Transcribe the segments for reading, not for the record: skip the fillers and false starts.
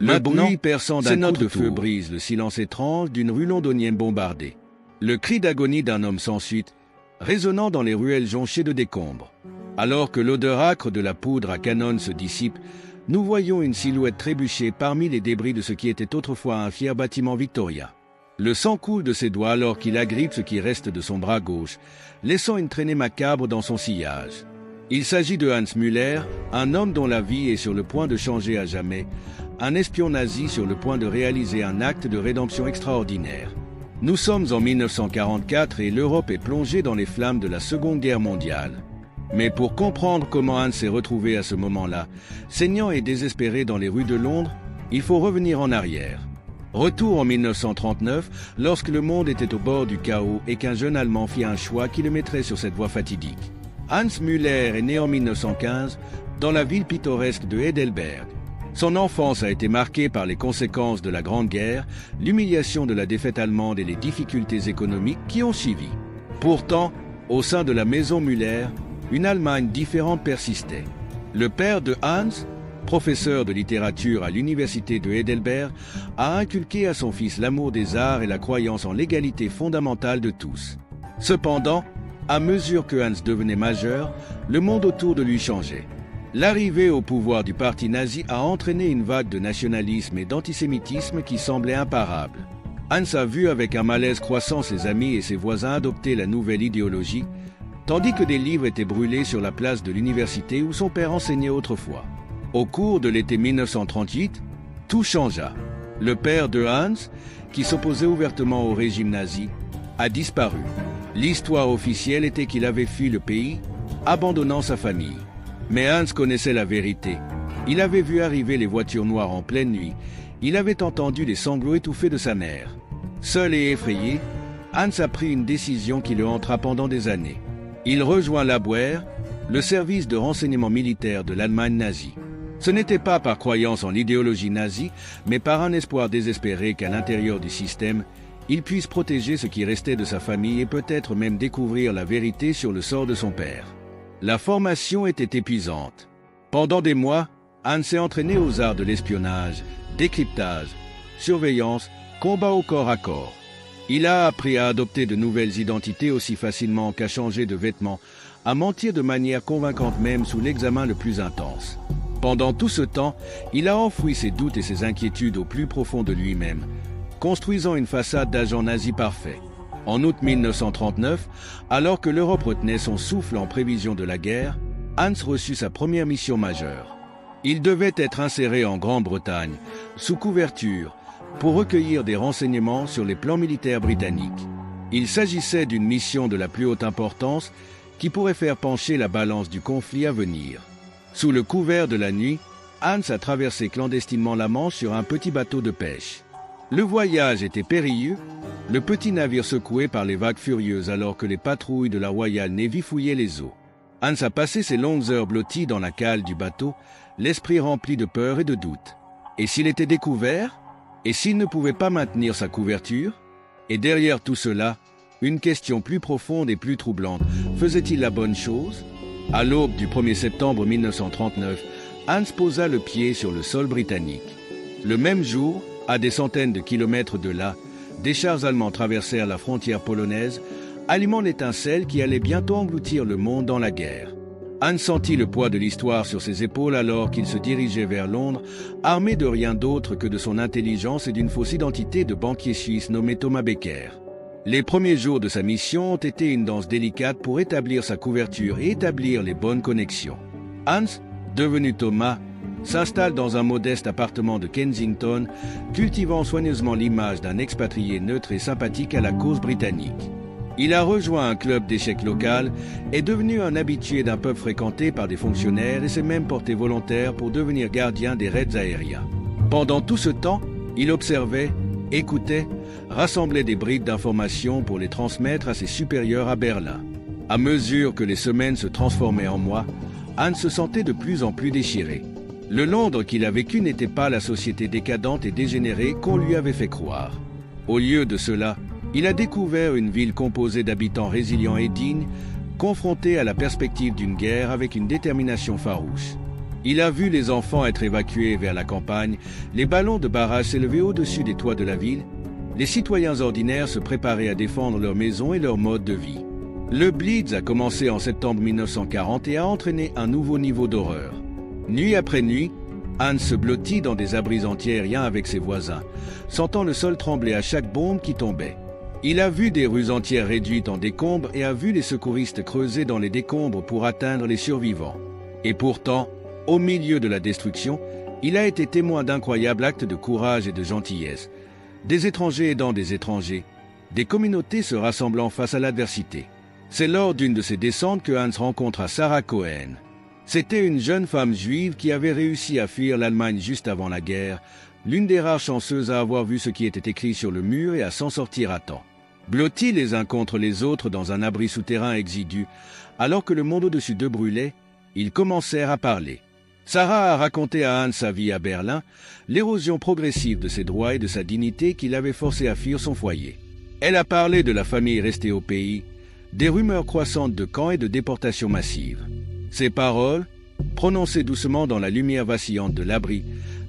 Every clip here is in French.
Le bruit perçant d'un coup de tour. feu brise le silence étrange d'une rue londonienne bombardée. Le cri d'agonie d'un homme sans suite, résonnant dans les ruelles jonchées de décombres. Alors que l'odeur âcre de la poudre à canon se dissipe, nous voyons une silhouette trébucher parmi les débris de ce qui était autrefois un fier bâtiment victorien. Le sang coule de ses doigts alors qu'il agrippe ce qui reste de son bras gauche, laissant une traînée macabre dans son sillage. Il s'agit de Hans Müller, un homme dont la vie est sur le point de changer à jamais, un espion nazi sur le point de réaliser un acte de rédemption extraordinaire. Nous sommes en 1944 et l'Europe est plongée dans les flammes de la Seconde Guerre mondiale. Mais pour comprendre comment Hans s'est retrouvé à ce moment-là, saignant et désespéré dans les rues de Londres, il faut revenir en arrière. Retour en 1939, lorsque le monde était au bord du chaos et qu'un jeune Allemand fit un choix qui le mettrait sur cette voie fatidique. Hans Müller est né en 1915 dans la ville pittoresque de Heidelberg. Son enfance a été marquée par les conséquences de la Grande Guerre, l'humiliation de la défaite allemande et les difficultés économiques qui ont suivi. Pourtant, au sein de la maison Müller, une Allemagne différente persistait. Le père de Hans, professeur de littérature à l'université de Heidelberg, a inculqué à son fils l'amour des arts et la croyance en l'égalité fondamentale de tous. Cependant, à mesure que Hans devenait majeur, le monde autour de lui changeait. L'arrivée au pouvoir du parti nazi a entraîné une vague de nationalisme et d'antisémitisme qui semblait imparable. Hans a vu avec un malaise croissant ses amis et ses voisins adopter la nouvelle idéologie, tandis que des livres étaient brûlés sur la place de l'université où son père enseignait autrefois. Au cours de l'été 1938, tout changea. Le père de Hans, qui s'opposait ouvertement au régime nazi, a disparu. L'histoire officielle était qu'il avait fui le pays, abandonnant sa famille. Mais Hans connaissait la vérité. Il avait vu arriver les voitures noires en pleine nuit. Il avait entendu les sanglots étouffés de sa mère. Seul et effrayé, Hans a pris une décision qui le hantera pendant des années. Il rejoint l'Abwehr, le service de renseignement militaire de l'Allemagne nazie. Ce n'était pas par croyance en l'idéologie nazie, mais par un espoir désespéré qu'à l'intérieur du système, il puisse protéger ce qui restait de sa famille et peut-être même découvrir la vérité sur le sort de son père. La formation était épuisante. Pendant des mois, Hans s'est entraîné aux arts de l'espionnage, décryptage, surveillance, combat au corps à corps. Il a appris à adopter de nouvelles identités aussi facilement qu'à changer de vêtements, à mentir de manière convaincante même sous l'examen le plus intense. Pendant tout ce temps, il a enfoui ses doutes et ses inquiétudes au plus profond de lui-même, construisant une façade d'agent nazi parfait. En août 1939, alors que l'Europe retenait son souffle en prévision de la guerre, Hans reçut sa première mission majeure. Il devait être inséré en Grande-Bretagne, sous couverture, pour recueillir des renseignements sur les plans militaires britanniques. Il s'agissait d'une mission de la plus haute importance qui pourrait faire pencher la balance du conflit à venir. Sous le couvert de la nuit, Hans a traversé clandestinement la Manche sur un petit bateau de pêche. Le voyage était périlleux, le petit navire secoué par les vagues furieuses alors que les patrouilles de la Royal Navy fouillaient les eaux. Hans a passé ses longues heures blotti dans la cale du bateau, l'esprit rempli de peur et de doute. Et s'il était découvert? Et s'il ne pouvait pas maintenir sa couverture? Et derrière tout cela, une question plus profonde et plus troublante. Faisait-il la bonne chose? À l'aube du 1er septembre 1939, Hans posa le pied sur le sol britannique. Le même jour, à des centaines de kilomètres de là, des chars allemands traversèrent la frontière polonaise, allumant l'étincelle qui allait bientôt engloutir le monde dans la guerre. Hans sentit le poids de l'histoire sur ses épaules alors qu'il se dirigeait vers Londres, armé de rien d'autre que de son intelligence et d'une fausse identité de banquier suisse nommé Thomas Becker. Les premiers jours de sa mission ont été une danse délicate pour établir sa couverture et établir les bonnes connexions. Hans, devenu Thomas, s'installe dans un modeste appartement de Kensington, cultivant soigneusement l'image d'un expatrié neutre et sympathique à la cause britannique. Il a rejoint un club d'échecs local, est devenu un habitué d'un pub fréquenté par des fonctionnaires et s'est même porté volontaire pour devenir gardien des raids aériens. Pendant tout ce temps, il observait, écoutait, rassemblait des bribes d'informations pour les transmettre à ses supérieurs à Berlin. À mesure que les semaines se transformaient en mois, Hans se sentait de plus en plus déchiré. Le Londres qu'il a vécu n'était pas la société décadente et dégénérée qu'on lui avait fait croire. Au lieu de cela, il a découvert une ville composée d'habitants résilients et dignes, confrontés à la perspective d'une guerre avec une détermination farouche. Il a vu les enfants être évacués vers la campagne, les ballons de barrage s'élever au-dessus des toits de la ville, les citoyens ordinaires se préparaient à défendre leur maison et leur mode de vie. Le Blitz a commencé en septembre 1940 et a entraîné un nouveau niveau d'horreur. Nuit après nuit, Hans se blottit dans des abris antiaériens avec ses voisins, sentant le sol trembler à chaque bombe qui tombait. Il a vu des rues entières réduites en décombres et a vu les secouristes creuser dans les décombres pour atteindre les survivants. Et pourtant, au milieu de la destruction, il a été témoin d'incroyables actes de courage et de gentillesse, des étrangers aidant des étrangers, des communautés se rassemblant face à l'adversité. C'est lors d'une de ces descentes que Hans rencontra Sarah Cohen. C'était une jeune femme juive qui avait réussi à fuir l'Allemagne juste avant la guerre, l'une des rares chanceuses à avoir vu ce qui était écrit sur le mur et à s'en sortir à temps. Blottis les uns contre les autres dans un abri souterrain exigu, alors que le monde au-dessus d'eux brûlait, ils commencèrent à parler. Sarah a raconté à Hans sa vie à Berlin, l'érosion progressive de ses droits et de sa dignité qui l'avait forcé à fuir son foyer. Elle a parlé de la famille restée au pays, des rumeurs croissantes de camps et de déportations massives. Ces paroles, prononcées doucement dans la lumière vacillante de l'abri,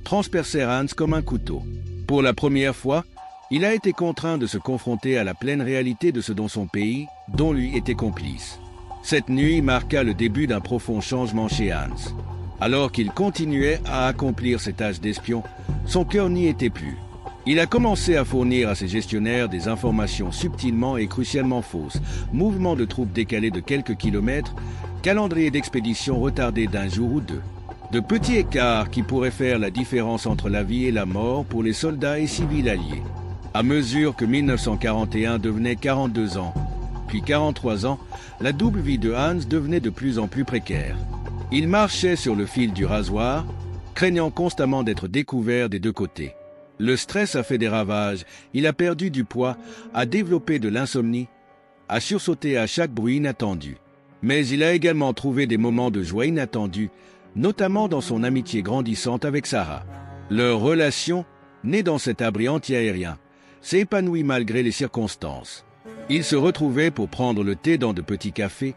transpercèrent Hans comme un couteau. Pour la première fois, il a été contraint de se confronter à la pleine réalité de ce dont son pays, dont lui, était complice. Cette nuit marqua le début d'un profond changement chez Hans. Alors qu'il continuait à accomplir ses tâches d'espion, son cœur n'y était plus. Il a commencé à fournir à ses gestionnaires des informations subtilement et crucialement fausses, mouvements de troupes décalés de quelques kilomètres, calendrier d'expédition retardé d'un jour ou deux. De petits écarts qui pourraient faire la différence entre la vie et la mort pour les soldats et civils alliés. À mesure que 1941 devenait 42 ans, puis 43 ans, la double vie de Hans devenait de plus en plus précaire. Il marchait sur le fil du rasoir, craignant constamment d'être découvert des deux côtés. Le stress a fait des ravages, il a perdu du poids, a développé de l'insomnie, a sursauté à chaque bruit inattendu. Mais il a également trouvé des moments de joie inattendus, notamment dans son amitié grandissante avec Sarah. Leur relation, née dans cet abri antiaérien, s'est épanouie malgré les circonstances. Ils se retrouvaient pour prendre le thé dans de petits cafés,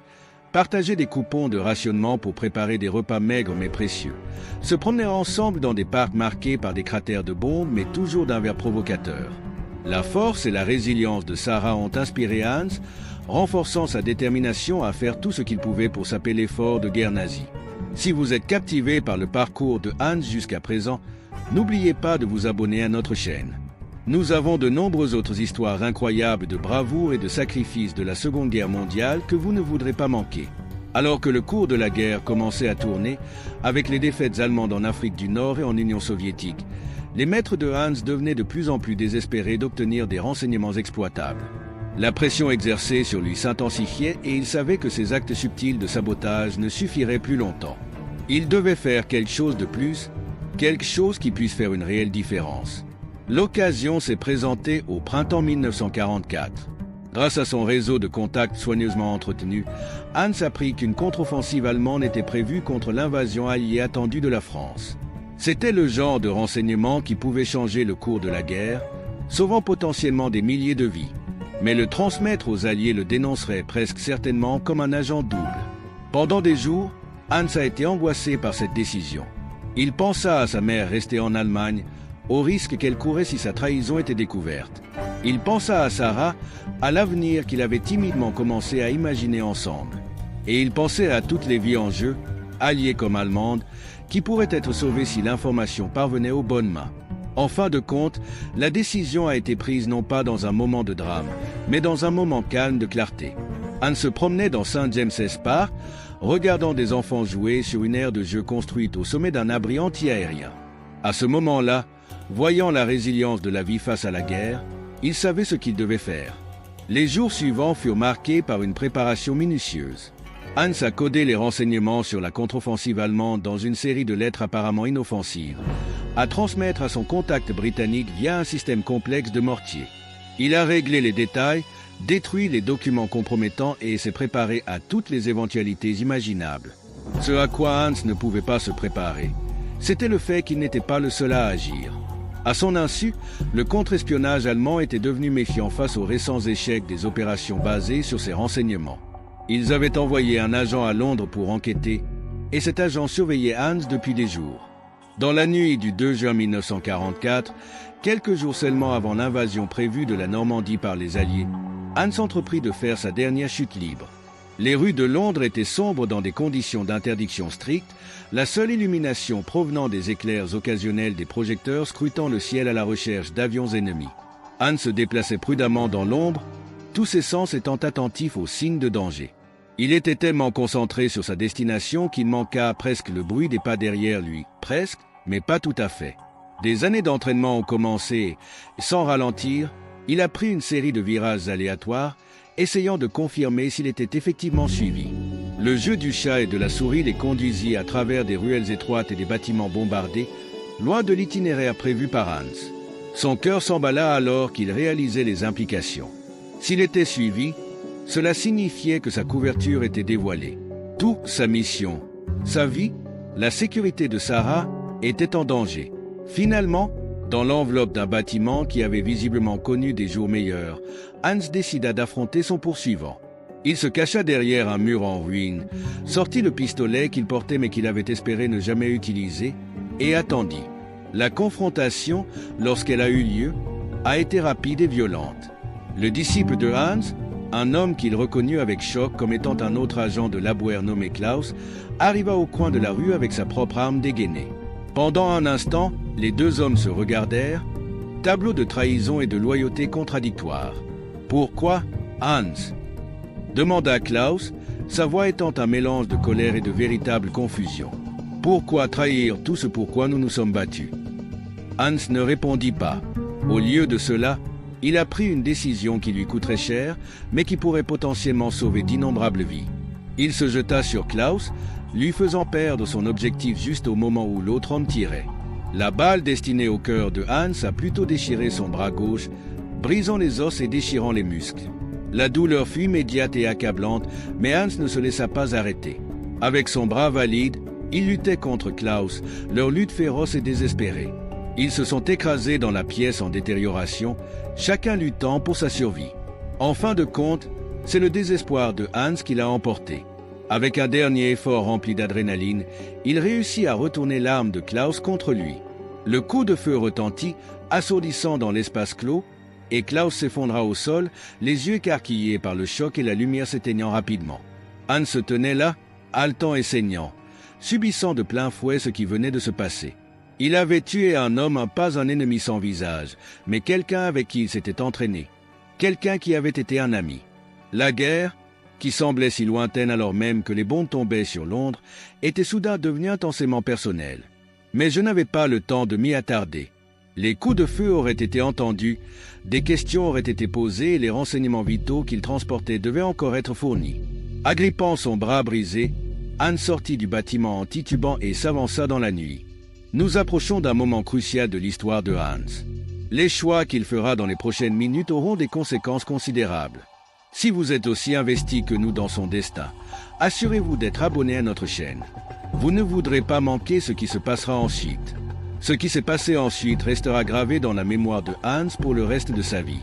partager des coupons de rationnement pour préparer des repas maigres mais précieux, se promener ensemble dans des parcs marqués par des cratères de bombes mais toujours d'un verre provocateur. La force et la résilience de Sarah ont inspiré Hans, renforçant sa détermination à faire tout ce qu'il pouvait pour saper l'effort de guerre nazie. Si vous êtes captivé par le parcours de Hans jusqu'à présent, n'oubliez pas de vous abonner à notre chaîne. Nous avons de nombreuses autres histoires incroyables de bravoure et de sacrifice de la Seconde Guerre mondiale que vous ne voudrez pas manquer. Alors que le cours de la guerre commençait à tourner, avec les défaites allemandes en Afrique du Nord et en Union soviétique, les maîtres de Hans devenaient de plus en plus désespérés d'obtenir des renseignements exploitables. La pression exercée sur lui s'intensifiait et il savait que ces actes subtils de sabotage ne suffiraient plus longtemps. Il devait faire quelque chose de plus, quelque chose qui puisse faire une réelle différence. L'occasion s'est présentée au printemps 1944. Grâce à son réseau de contacts soigneusement entretenu, Hans apprit qu'une contre-offensive allemande était prévue contre l'invasion alliée attendue de la France. C'était le genre de renseignement qui pouvait changer le cours de la guerre, sauvant potentiellement des milliers de vies. Mais le transmettre aux Alliés le dénoncerait presque certainement comme un agent double. Pendant des jours, Hans a été angoissé par cette décision. Il pensa à sa mère restée en Allemagne, au risque qu'elle courait si sa trahison était découverte. Il pensa à Sarah, à l'avenir qu'il avait timidement commencé à imaginer ensemble. Et il pensait à toutes les vies en jeu, alliées comme allemandes, qui pourraient être sauvées si l'information parvenait aux bonnes mains. En fin de compte, la décision a été prise non pas dans un moment de drame, mais dans un moment calme de clarté. Hans se promenait dans St. James's Park, regardant des enfants jouer sur une aire de jeu construite au sommet d'un abri anti-aérien. À ce moment-là, voyant la résilience de la vie face à la guerre, il savait ce qu'il devait faire. Les jours suivants furent marqués par une préparation minutieuse. Hans a codé les renseignements sur la contre-offensive allemande dans une série de lettres apparemment inoffensives, à transmettre à son contact britannique via un système complexe de mortier. Il a réglé les détails, détruit les documents compromettants et s'est préparé à toutes les éventualités imaginables. Ce à quoi Hans ne pouvait pas se préparer, c'était le fait qu'il n'était pas le seul à agir. À son insu, le contre-espionnage allemand était devenu méfiant face aux récents échecs des opérations basées sur ses renseignements. Ils avaient envoyé un agent à Londres pour enquêter, et cet agent surveillait Hans depuis des jours. Dans la nuit du 2 juin 1944, quelques jours seulement avant l'invasion prévue de la Normandie par les Alliés, Hans entreprit de faire sa dernière chute libre. Les rues de Londres étaient sombres dans des conditions d'interdiction strictes, la seule illumination provenant des éclairs occasionnels des projecteurs scrutant le ciel à la recherche d'avions ennemis. Hans se déplaçait prudemment dans l'ombre, tous ses sens étant attentifs aux signes de danger. Il était tellement concentré sur sa destination qu'il manqua presque le bruit des pas derrière lui. Presque, mais pas tout à fait. Des années d'entraînement ont commencé, et sans ralentir, il a pris une série de virages aléatoires, essayant de confirmer s'il était effectivement suivi. Le jeu du chat et de la souris les conduisit à travers des ruelles étroites et des bâtiments bombardés, loin de l'itinéraire prévu par Hans. Son cœur s'emballa alors qu'il réalisait les implications. S'il était suivi, cela signifiait que sa couverture était dévoilée. Tout, sa mission, sa vie, la sécurité de Sarah, était en danger. Finalement, dans l'enveloppe d'un bâtiment qui avait visiblement connu des jours meilleurs, Hans décida d'affronter son poursuivant. Il se cacha derrière un mur en ruine, sortit le pistolet qu'il portait mais qu'il avait espéré ne jamais utiliser, et attendit. La confrontation, lorsqu'elle a eu lieu, a été rapide et violente. Le disciple de Hans, un homme qu'il reconnut avec choc comme étant un autre agent de l'Abwehr nommé Klaus, arriva au coin de la rue avec sa propre arme dégainée. Pendant un instant, les deux hommes se regardèrent, tableau de trahison et de loyauté contradictoires. « Pourquoi, Hans ?» demanda Klaus, sa voix étant un mélange de colère et de véritable confusion. « Pourquoi trahir tout ce pourquoi nous nous sommes battus ?» Hans ne répondit pas. Au lieu de cela, il a pris une décision qui lui coûterait cher, mais qui pourrait potentiellement sauver d'innombrables vies. Il se jeta sur Klaus, lui faisant perdre son objectif juste au moment où l'autre homme tirait. La balle destinée au cœur de Hans a plutôt déchiré son bras gauche, brisant les os et déchirant les muscles. La douleur fut immédiate et accablante, mais Hans ne se laissa pas arrêter. Avec son bras valide, il luttait contre Klaus, leur lutte féroce et désespérée. Ils se sont écrasés dans la pièce en détérioration, chacun luttant pour sa survie. En fin de compte, c'est le désespoir de Hans qui l'a emporté. Avec un dernier effort rempli d'adrénaline, il réussit à retourner l'arme de Klaus contre lui. Le coup de feu retentit, assourdissant dans l'espace clos, et Klaus s'effondra au sol, les yeux écarquillés par le choc et la lumière s'éteignant rapidement. Hans se tenait là, haletant et saignant, subissant de plein fouet ce qui venait de se passer. Il avait tué un homme, pas un ennemi sans visage, mais quelqu'un avec qui il s'était entraîné, quelqu'un qui avait été un ami. La guerre, qui semblait si lointaine alors même que les bombes tombaient sur Londres, était soudain devenue intensément personnelle. Mais je n'avais pas le temps de m'y attarder. Les coups de feu auraient été entendus, des questions auraient été posées et les renseignements vitaux qu'il transportait devaient encore être fournis. Agrippant son bras brisé, Hans sortit du bâtiment en titubant et s'avança dans la nuit. Nous approchons d'un moment crucial de l'histoire de Hans. Les choix qu'il fera dans les prochaines minutes auront des conséquences considérables. Si vous êtes aussi investi que nous dans son destin, assurez-vous d'être abonné à notre chaîne. Vous ne voudrez pas manquer ce qui se passera ensuite. Ce qui s'est passé ensuite restera gravé dans la mémoire de Hans pour le reste de sa vie.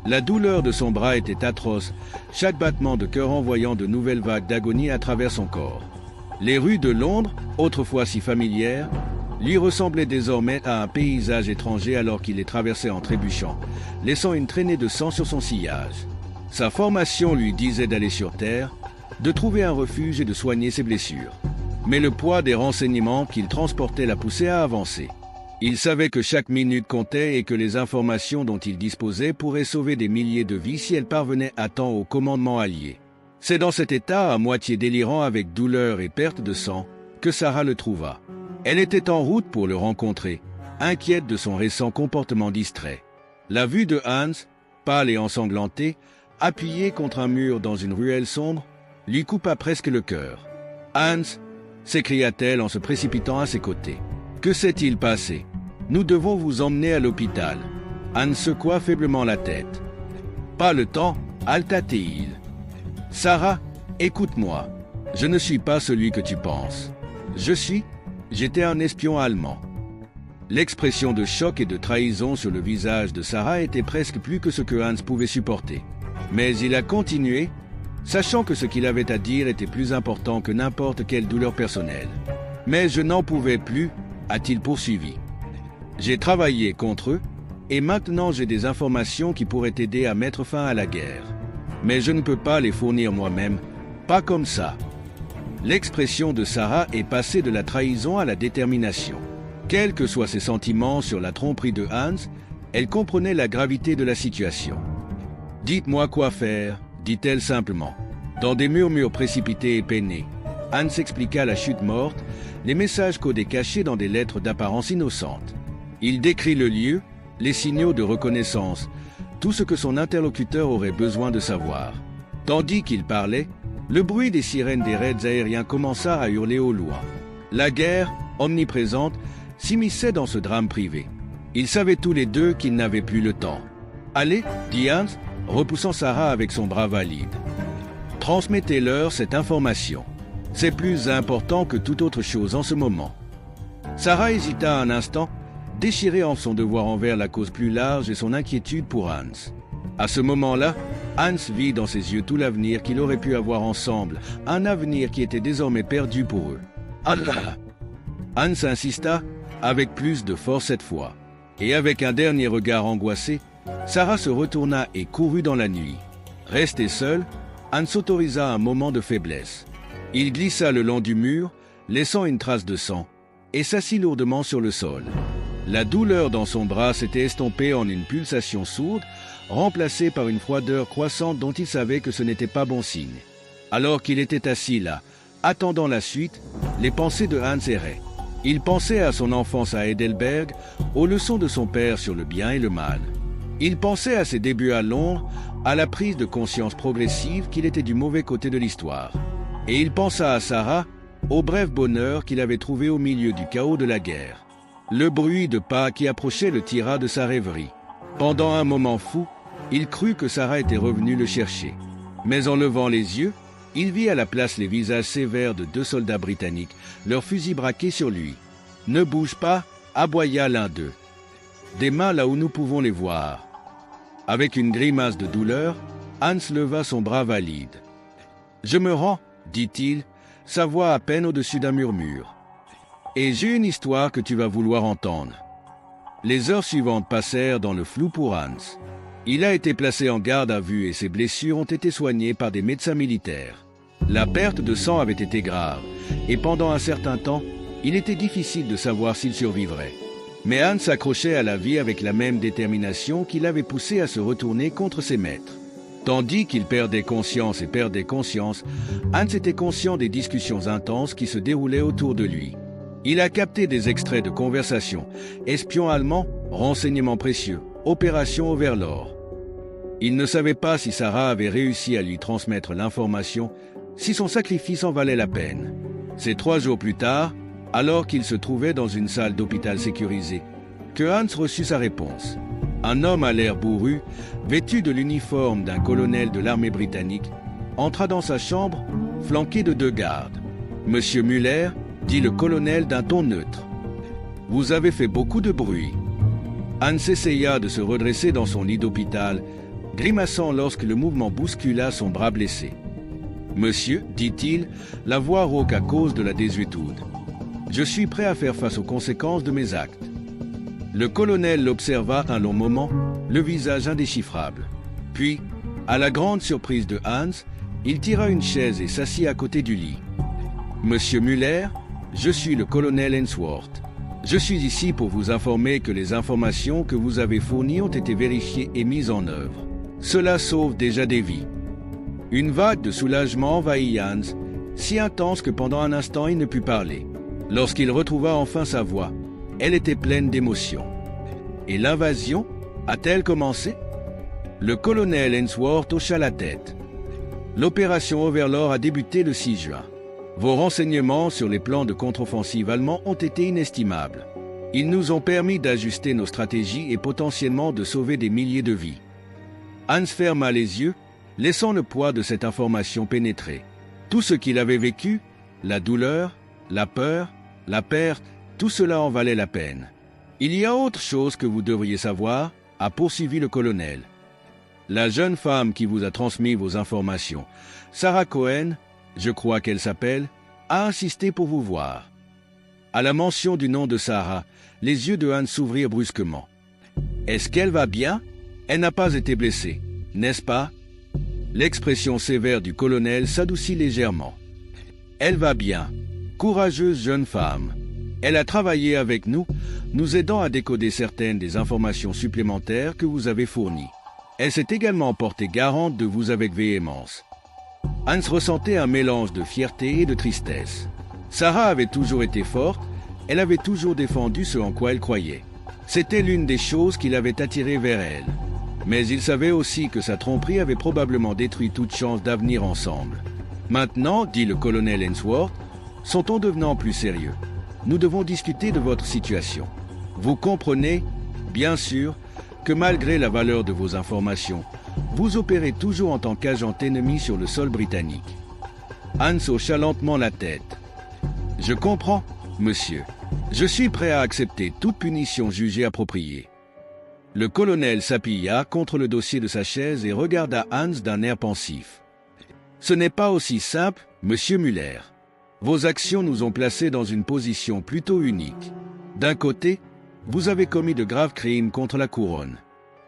La douleur de son bras était atroce, chaque battement de cœur envoyant de nouvelles vagues d'agonie à travers son corps. Les rues de Londres, autrefois si familières, lui ressemblaient désormais à un paysage étranger alors qu'il les traversait en trébuchant, laissant une traînée de sang sur son sillage. Sa formation lui disait d'aller sur terre, de trouver un refuge et de soigner ses blessures. Mais le poids des renseignements qu'il transportait la poussait à avancer. Il savait que chaque minute comptait et que les informations dont il disposait pourraient sauver des milliers de vies si elles parvenaient à temps au commandement allié. C'est dans cet état, à moitié délirant avec douleur et perte de sang, que Sarah le trouva. Elle était en route pour le rencontrer, inquiète de son récent comportement distrait. La vue de Hans, pâle et ensanglanté, appuyé contre un mur dans une ruelle sombre, lui coupa presque le cœur. « Hans !» s'écria-t-elle en se précipitant à ses côtés. « Que s'est-il passé ? Nous devons vous emmener à l'hôpital. » Hans secoua faiblement la tête. « Pas le temps, halta-t-il. Sarah, écoute-moi. Je ne suis pas celui que tu penses. J'étais un espion allemand. » L'expression de choc et de trahison sur le visage de Sarah était presque plus que ce que Hans pouvait supporter. Mais il a continué, sachant que ce qu'il avait à dire était plus important que n'importe quelle douleur personnelle. Mais je n'en pouvais plus, a-t-il poursuivi. J'ai travaillé contre eux, et maintenant j'ai des informations qui pourraient aider à mettre fin à la guerre. Mais je ne peux pas les fournir moi-même, pas comme ça. L'expression de Sarah est passée de la trahison à la détermination. Quels que soient ses sentiments sur la tromperie de Hans, elle comprenait la gravité de la situation. « Dites-moi quoi faire », dit-elle simplement. Dans des murmures précipités et peinés, Hans expliqua la chute morte, les messages codés cachés dans des lettres d'apparence innocente. Il décrit le lieu, les signaux de reconnaissance, tout ce que son interlocuteur aurait besoin de savoir. Tandis qu'il parlait, le bruit des sirènes des raids aériens commença à hurler au loin. La guerre, omniprésente, s'immisçait dans ce drame privé. Ils savaient tous les deux qu'ils n'avaient plus le temps. « Allez, dit Hans, repoussant Sarah avec son bras valide. Transmettez-leur cette information. C'est plus important que toute autre chose en ce moment. » Sarah hésita un instant, déchirée en son devoir envers la cause plus large et son inquiétude pour Hans. À ce moment-là, Hans vit dans ses yeux tout l'avenir qu'il aurait pu avoir ensemble, un avenir qui était désormais perdu pour eux. Allah! Hans insista, avec plus de force cette fois. Et avec un dernier regard angoissé, Sarah se retourna et courut dans la nuit. Resté seul, Hans s'autorisa un moment de faiblesse. Il glissa le long du mur, laissant une trace de sang, et s'assit lourdement sur le sol. La douleur dans son bras s'était estompée en une pulsation sourde, remplacée par une froideur croissante dont il savait que ce n'était pas bon signe. Alors qu'il était assis là, attendant la suite, les pensées de Hans erraient. Il pensait à son enfance à Heidelberg, aux leçons de son père sur le bien et le mal. Il pensait à ses débuts à Londres, à la prise de conscience progressive qu'il était du mauvais côté de l'histoire. Et il pensa à Sarah, au bref bonheur qu'il avait trouvé au milieu du chaos de la guerre. Le bruit de pas qui approchait le tira de sa rêverie. Pendant un moment fou, il crut que Sarah était revenue le chercher. Mais en levant les yeux, il vit à la place les visages sévères de 2 soldats britanniques, leurs fusils braqués sur lui. « Ne bouge pas !» aboya l'un d'eux. « Des mains là où nous pouvons les voir. » Avec une grimace de douleur, Hans leva son bras valide. « Je me rends, dit-il, sa voix à peine au-dessus d'un murmure. Et j'ai une histoire que tu vas vouloir entendre. » Les heures suivantes passèrent dans le flou pour Hans. Il a été placé en garde à vue et ses blessures ont été soignées par des médecins militaires. La perte de sang avait été grave, et pendant un certain temps, il était difficile de savoir s'il survivrait. Mais Hans s'accrochait à la vie avec la même détermination qui l'avait poussé à se retourner contre ses maîtres. Tandis qu'il perdait conscience, Hans était conscient des discussions intenses qui se déroulaient autour de lui. Il a capté des extraits de conversations, espions allemands, renseignements précieux, opération Overlord. Il ne savait pas si Sarah avait réussi à lui transmettre l'information, si son sacrifice en valait la peine. C'est 3 jours plus tard, alors qu'il se trouvait dans une salle d'hôpital sécurisée, que Hans reçut sa réponse. Un homme à l'air bourru, vêtu de l'uniforme d'un colonel de l'armée britannique, entra dans sa chambre, flanqué de 2 gardes. « Monsieur Müller », dit le colonel d'un ton neutre. « Vous avez fait beaucoup de bruit. » Hans essaya de se redresser dans son lit d'hôpital, grimaçant lorsque le mouvement bouscula son bras blessé. « Monsieur, dit-il, la voix rauque à cause de la désuétude. Je suis prêt à faire face aux conséquences de mes actes. » Le colonel l'observa un long moment, le visage indéchiffrable. Puis, à la grande surprise de Hans, il tira une chaise et s'assit à côté du lit. « Monsieur Müller, je suis le colonel Ainsworth. Je suis ici pour vous informer que les informations que vous avez fournies ont été vérifiées et mises en œuvre. Cela sauve déjà des vies. » Une vague de soulagement envahit Hans, si intense que pendant un instant il ne put parler. Lorsqu'il retrouva enfin sa voix, elle était pleine d'émotion. « Et l'invasion a-t-elle commencé ?» Le colonel Ainsworth hocha la tête. « L'opération Overlord a débuté le 6 juin. Vos renseignements sur les plans de contre-offensive allemands ont été inestimables. Ils nous ont permis d'ajuster nos stratégies et potentiellement de sauver des milliers de vies. » Hans ferma les yeux, laissant le poids de cette information pénétrer. Tout ce qu'il avait vécu, la douleur, la peur, la perte, tout cela en valait la peine. « Il y a autre chose que vous devriez savoir » a poursuivi le colonel. « La jeune femme qui vous a transmis vos informations, Sarah Cohen, je crois qu'elle s'appelle, a insisté pour vous voir. » À la mention du nom de Sarah, les yeux de Hans s'ouvrirent brusquement. « Est-ce qu'elle va bien? Elle n'a pas été blessée, n'est-ce pas ?» L'expression sévère du colonel s'adoucit légèrement. « Elle va bien. Courageuse jeune femme. Elle a travaillé avec nous, nous aidant à décoder certaines des informations supplémentaires que vous avez fournies. Elle s'est également portée garante de vous avec véhémence. » Hans ressentait un mélange de fierté et de tristesse. Sarah avait toujours été forte, elle avait toujours défendu ce en quoi elle croyait. C'était l'une des choses qui l'avait attiré vers elle. Mais il savait aussi que sa tromperie avait probablement détruit toute chance d'avenir ensemble. « Maintenant, dit le colonel Ainsworth, son ton devenant plus sérieux, nous devons discuter de votre situation. Vous comprenez, bien sûr, que malgré la valeur de vos informations, vous opérez toujours en tant qu'agent ennemi sur le sol britannique. » Hans hocha lentement la tête. « Je comprends, monsieur. Je suis prêt à accepter toute punition jugée appropriée. » Le colonel s'appuya contre le dossier de sa chaise et regarda Hans d'un air pensif. « Ce n'est pas aussi simple, monsieur Müller. Vos actions nous ont placés dans une position plutôt unique. D'un côté, vous avez commis de graves crimes contre la couronne.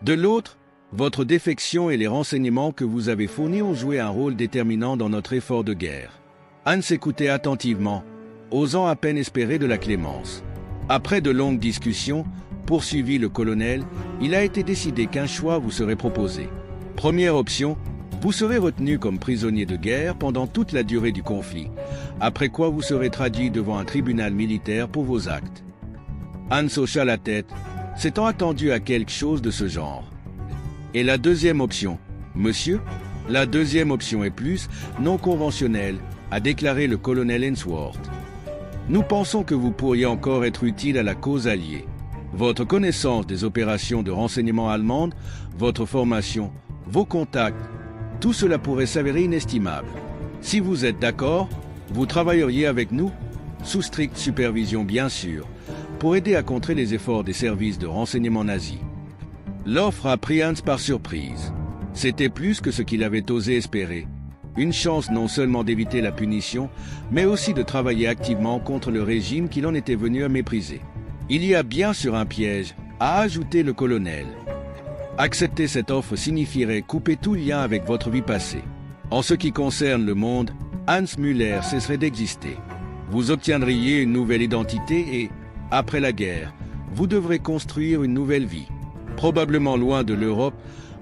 De l'autre, votre défection et les renseignements que vous avez fournis ont joué un rôle déterminant dans notre effort de guerre. » Hans écoutait attentivement, osant à peine espérer de la clémence. Après de longues discussions, poursuivit le colonel, il a été décidé qu'un choix vous serait proposé. Première option, vous serez retenu comme prisonnier de guerre pendant toute la durée du conflit, après quoi vous serez traduit devant un tribunal militaire pour vos actes. Hans hocha la tête, s'étant attendu à quelque chose de ce genre. Et la deuxième option, monsieur? La deuxième option est plus non conventionnelle, a déclaré le colonel Ainsworth. Nous pensons que vous pourriez encore être utile à la cause alliée. Votre connaissance des opérations de renseignement allemandes, votre formation, vos contacts, tout cela pourrait s'avérer inestimable. Si vous êtes d'accord, vous travailleriez avec nous, sous stricte supervision bien sûr, pour aider à contrer les efforts des services de renseignement nazis. L'offre a pris Hans par surprise. C'était plus que ce qu'il avait osé espérer. Une chance non seulement d'éviter la punition, mais aussi de travailler activement contre le régime qu'il en était venu à mépriser. Il y a bien sûr un piège, a ajouté le colonel. Accepter cette offre signifierait couper tout lien avec votre vie passée. En ce qui concerne le monde, Hans Müller cesserait d'exister. Vous obtiendriez une nouvelle identité et, après la guerre, vous devrez construire une nouvelle vie. Probablement loin de l'Europe,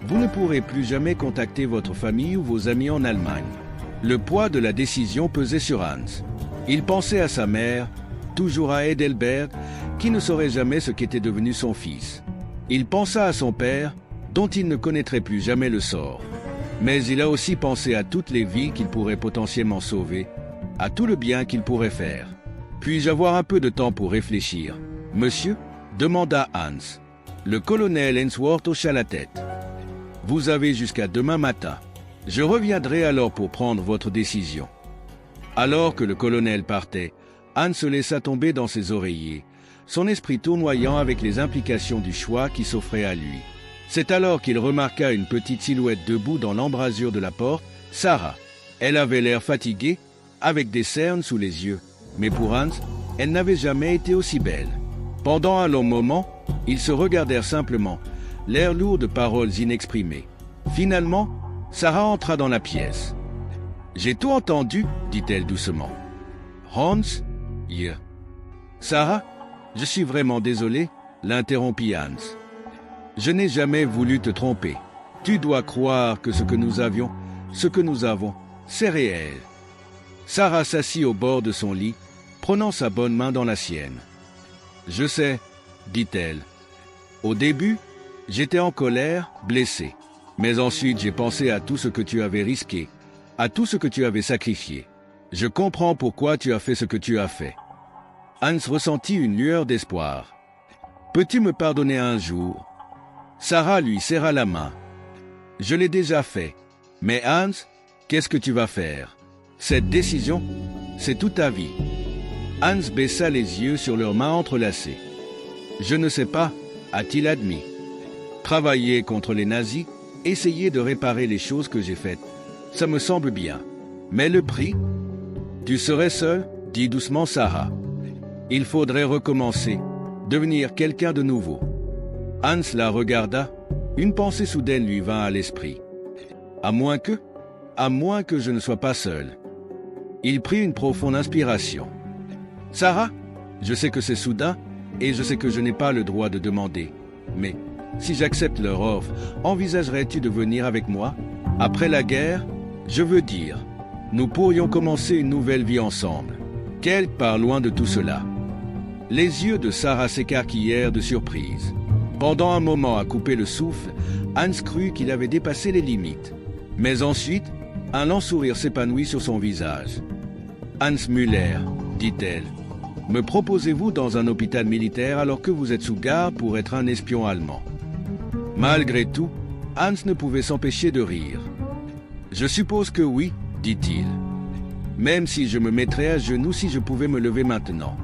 vous ne pourrez plus jamais contacter votre famille ou vos amis en Allemagne. Le poids de la décision pesait sur Hans. Il pensait à sa mère, toujours à Heidelberg, qui ne saurait jamais ce qu'était devenu son fils. Il pensa à son père, dont il ne connaîtrait plus jamais le sort. Mais il a aussi pensé à toutes les vies qu'il pourrait potentiellement sauver, à tout le bien qu'il pourrait faire. « Puis-je avoir un peu de temps pour réfléchir, monsieur ?» demanda Hans. Le colonel Ainsworth hocha la tête. « Vous avez jusqu'à demain matin. Je reviendrai alors pour prendre votre décision. » Alors que le colonel partait, Hans se laissa tomber dans ses oreillers, son esprit tournoyant avec les implications du choix qui s'offrait à lui. C'est alors qu'il remarqua une petite silhouette debout dans l'embrasure de la porte, Sarah. Elle avait l'air fatiguée, avec des cernes sous les yeux, mais pour Hans, elle n'avait jamais été aussi belle. Pendant un long moment, ils se regardèrent simplement, l'air lourd de paroles inexprimées. Finalement, Sarah entra dans la pièce. « J'ai tout entendu, dit-elle doucement. « Hans, hier. »« Sarah, je suis vraiment désolé, l'interrompit Hans. « Je n'ai jamais voulu te tromper. Tu dois croire que ce que nous avons, c'est réel. » Sarah s'assit au bord de son lit, prenant sa bonne main dans la sienne. « Je sais, dit-elle. Au début, j'étais en colère, blessé. Mais ensuite, j'ai pensé à tout ce que tu avais risqué, à tout ce que tu avais sacrifié. Je comprends pourquoi tu as fait ce que tu as fait. » Hans ressentit une lueur d'espoir. « Peux-tu me pardonner un jour ?» Sarah lui serra la main. « Je l'ai déjà fait. Mais Hans, qu'est-ce que tu vas faire? Cette décision, c'est toute ta vie. » Hans baissa les yeux sur leurs mains entrelacées. « Je ne sais pas, a-t-il admis. Travailler contre les nazis, essayer de réparer les choses que j'ai faites. Ça me semble bien. Mais le prix? Tu serais seul, dit doucement Sarah. Il faudrait recommencer, devenir quelqu'un de nouveau. Hans la regarda. Une pensée soudaine lui vint à l'esprit. À moins que je ne sois pas seul. Il prit une profonde inspiration. Sarah, je sais que c'est soudain et je sais que je n'ai pas le droit de demander. Mais si j'accepte leur offre, envisagerais-tu de venir avec moi? Après la guerre, je veux dire, nous pourrions commencer une nouvelle vie ensemble. Quelque part loin de tout cela. Les yeux de Sarah s'écarquillèrent de surprise. Pendant un moment à couper le souffle, Hans crut qu'il avait dépassé les limites. Mais ensuite, un lent sourire s'épanouit sur son visage. Hans Müller, dit-elle, me proposez-vous dans un hôpital militaire alors que vous êtes sous garde pour être un espion allemand? Malgré tout, Hans ne pouvait s'empêcher de rire. Je suppose que oui, dit-il. Même si je me mettrais à genoux si je pouvais me lever maintenant.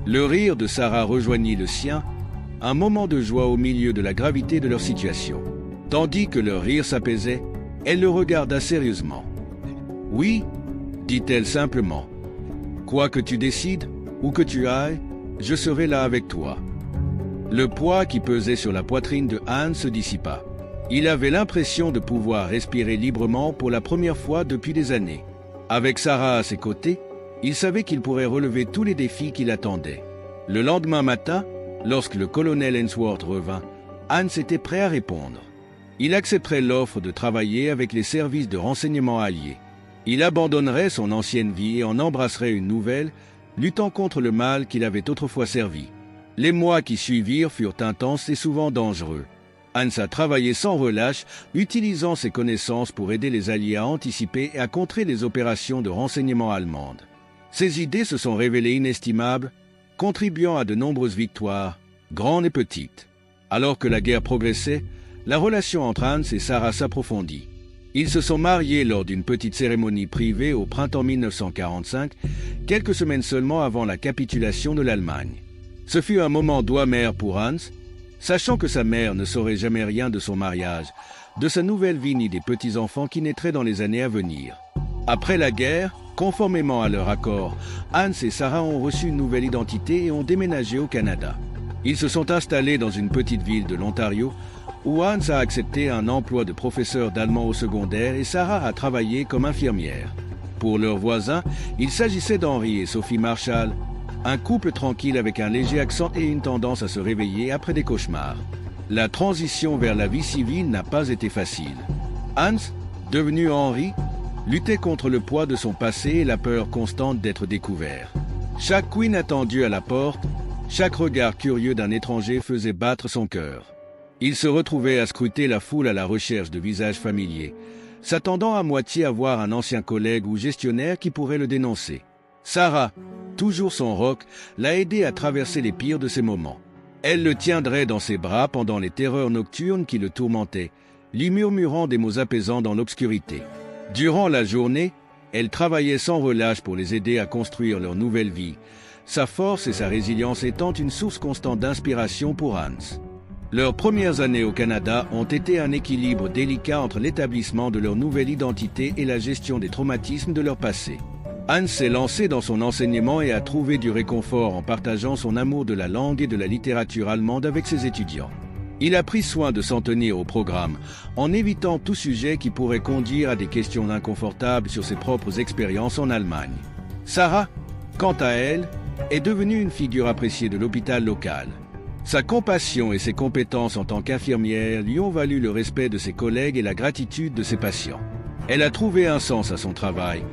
Le rire de Sarah rejoignit le sien, un moment de joie au milieu de la gravité de leur situation. Tandis que leur rire s'apaisait, elle le regarda sérieusement. Oui, dit-elle simplement. Quoi que tu décides, où que tu ailles, je serai là avec toi. Le poids qui pesait sur la poitrine de Hans se dissipa. Il avait l'impression de pouvoir respirer librement pour la première fois depuis des années. Avec Sarah à ses côtés, il savait qu'il pourrait relever tous les défis qui l'attendaient. Le lendemain matin, lorsque le colonel Hensworth revint, Hans était prêt à répondre. Il accepterait l'offre de travailler avec les services de renseignement alliés. Il abandonnerait son ancienne vie et en embrasserait une nouvelle, luttant contre le mal qu'il avait autrefois servi. Les mois qui suivirent furent intenses et souvent dangereux. Hans a travaillé sans relâche, utilisant ses connaissances pour aider les Alliés à anticiper et à contrer les opérations de renseignement allemandes. Ses idées se sont révélées inestimables, contribuant à de nombreuses victoires, grandes et petites. Alors que la guerre progressait, la relation entre Hans et Sarah s'approfondit. Ils se sont mariés lors d'une petite cérémonie privée au printemps 1945, quelques semaines seulement avant la capitulation de l'Allemagne. Ce fut un moment doux amer pour Hans, sachant que sa mère ne saurait jamais rien de son mariage, de sa nouvelle vie ni des petits-enfants qui naîtraient dans les années à venir. Après la guerre, conformément à leur accord, Hans et Sarah ont reçu une nouvelle identité et ont déménagé au Canada. Ils se sont installés dans une petite ville de l'Ontario, où Hans a accepté un emploi de professeur d'allemand au secondaire et Sarah a travaillé comme infirmière. Pour leurs voisins, il s'agissait d'Henri et Sophie Marshall, un couple tranquille avec un léger accent et une tendance à se réveiller après des cauchemars. La transition vers la vie civile n'a pas été facile. Hans, devenu Henri, luttait contre le poids de son passé et la peur constante d'être découvert. Chaque coup inattendu à la porte, chaque regard curieux d'un étranger faisait battre son cœur. Il se retrouvait à scruter la foule à la recherche de visages familiers, s'attendant à moitié à voir un ancien collègue ou gestionnaire qui pourrait le dénoncer. Sarah, toujours son roc, l'a aidé à traverser les pires de ces moments. Elle le tiendrait dans ses bras pendant les terreurs nocturnes qui le tourmentaient, lui murmurant des mots apaisants dans l'obscurité. Durant la journée, elle travaillait sans relâche pour les aider à construire leur nouvelle vie, sa force et sa résilience étant une source constante d'inspiration pour Hans. Leurs premières années au Canada ont été un équilibre délicat entre l'établissement de leur nouvelle identité et la gestion des traumatismes de leur passé. Hans s'est lancé dans son enseignement et a trouvé du réconfort en partageant son amour de la langue et de la littérature allemande avec ses étudiants. Il a pris soin de s'en tenir au programme, en évitant tout sujet qui pourrait conduire à des questions inconfortables sur ses propres expériences en Allemagne. Sarah, quant à elle, est devenue une figure appréciée de l'hôpital local. Sa compassion et ses compétences en tant qu'infirmière lui ont valu le respect de ses collègues et la gratitude de ses patients. Elle a trouvé un sens à son travail,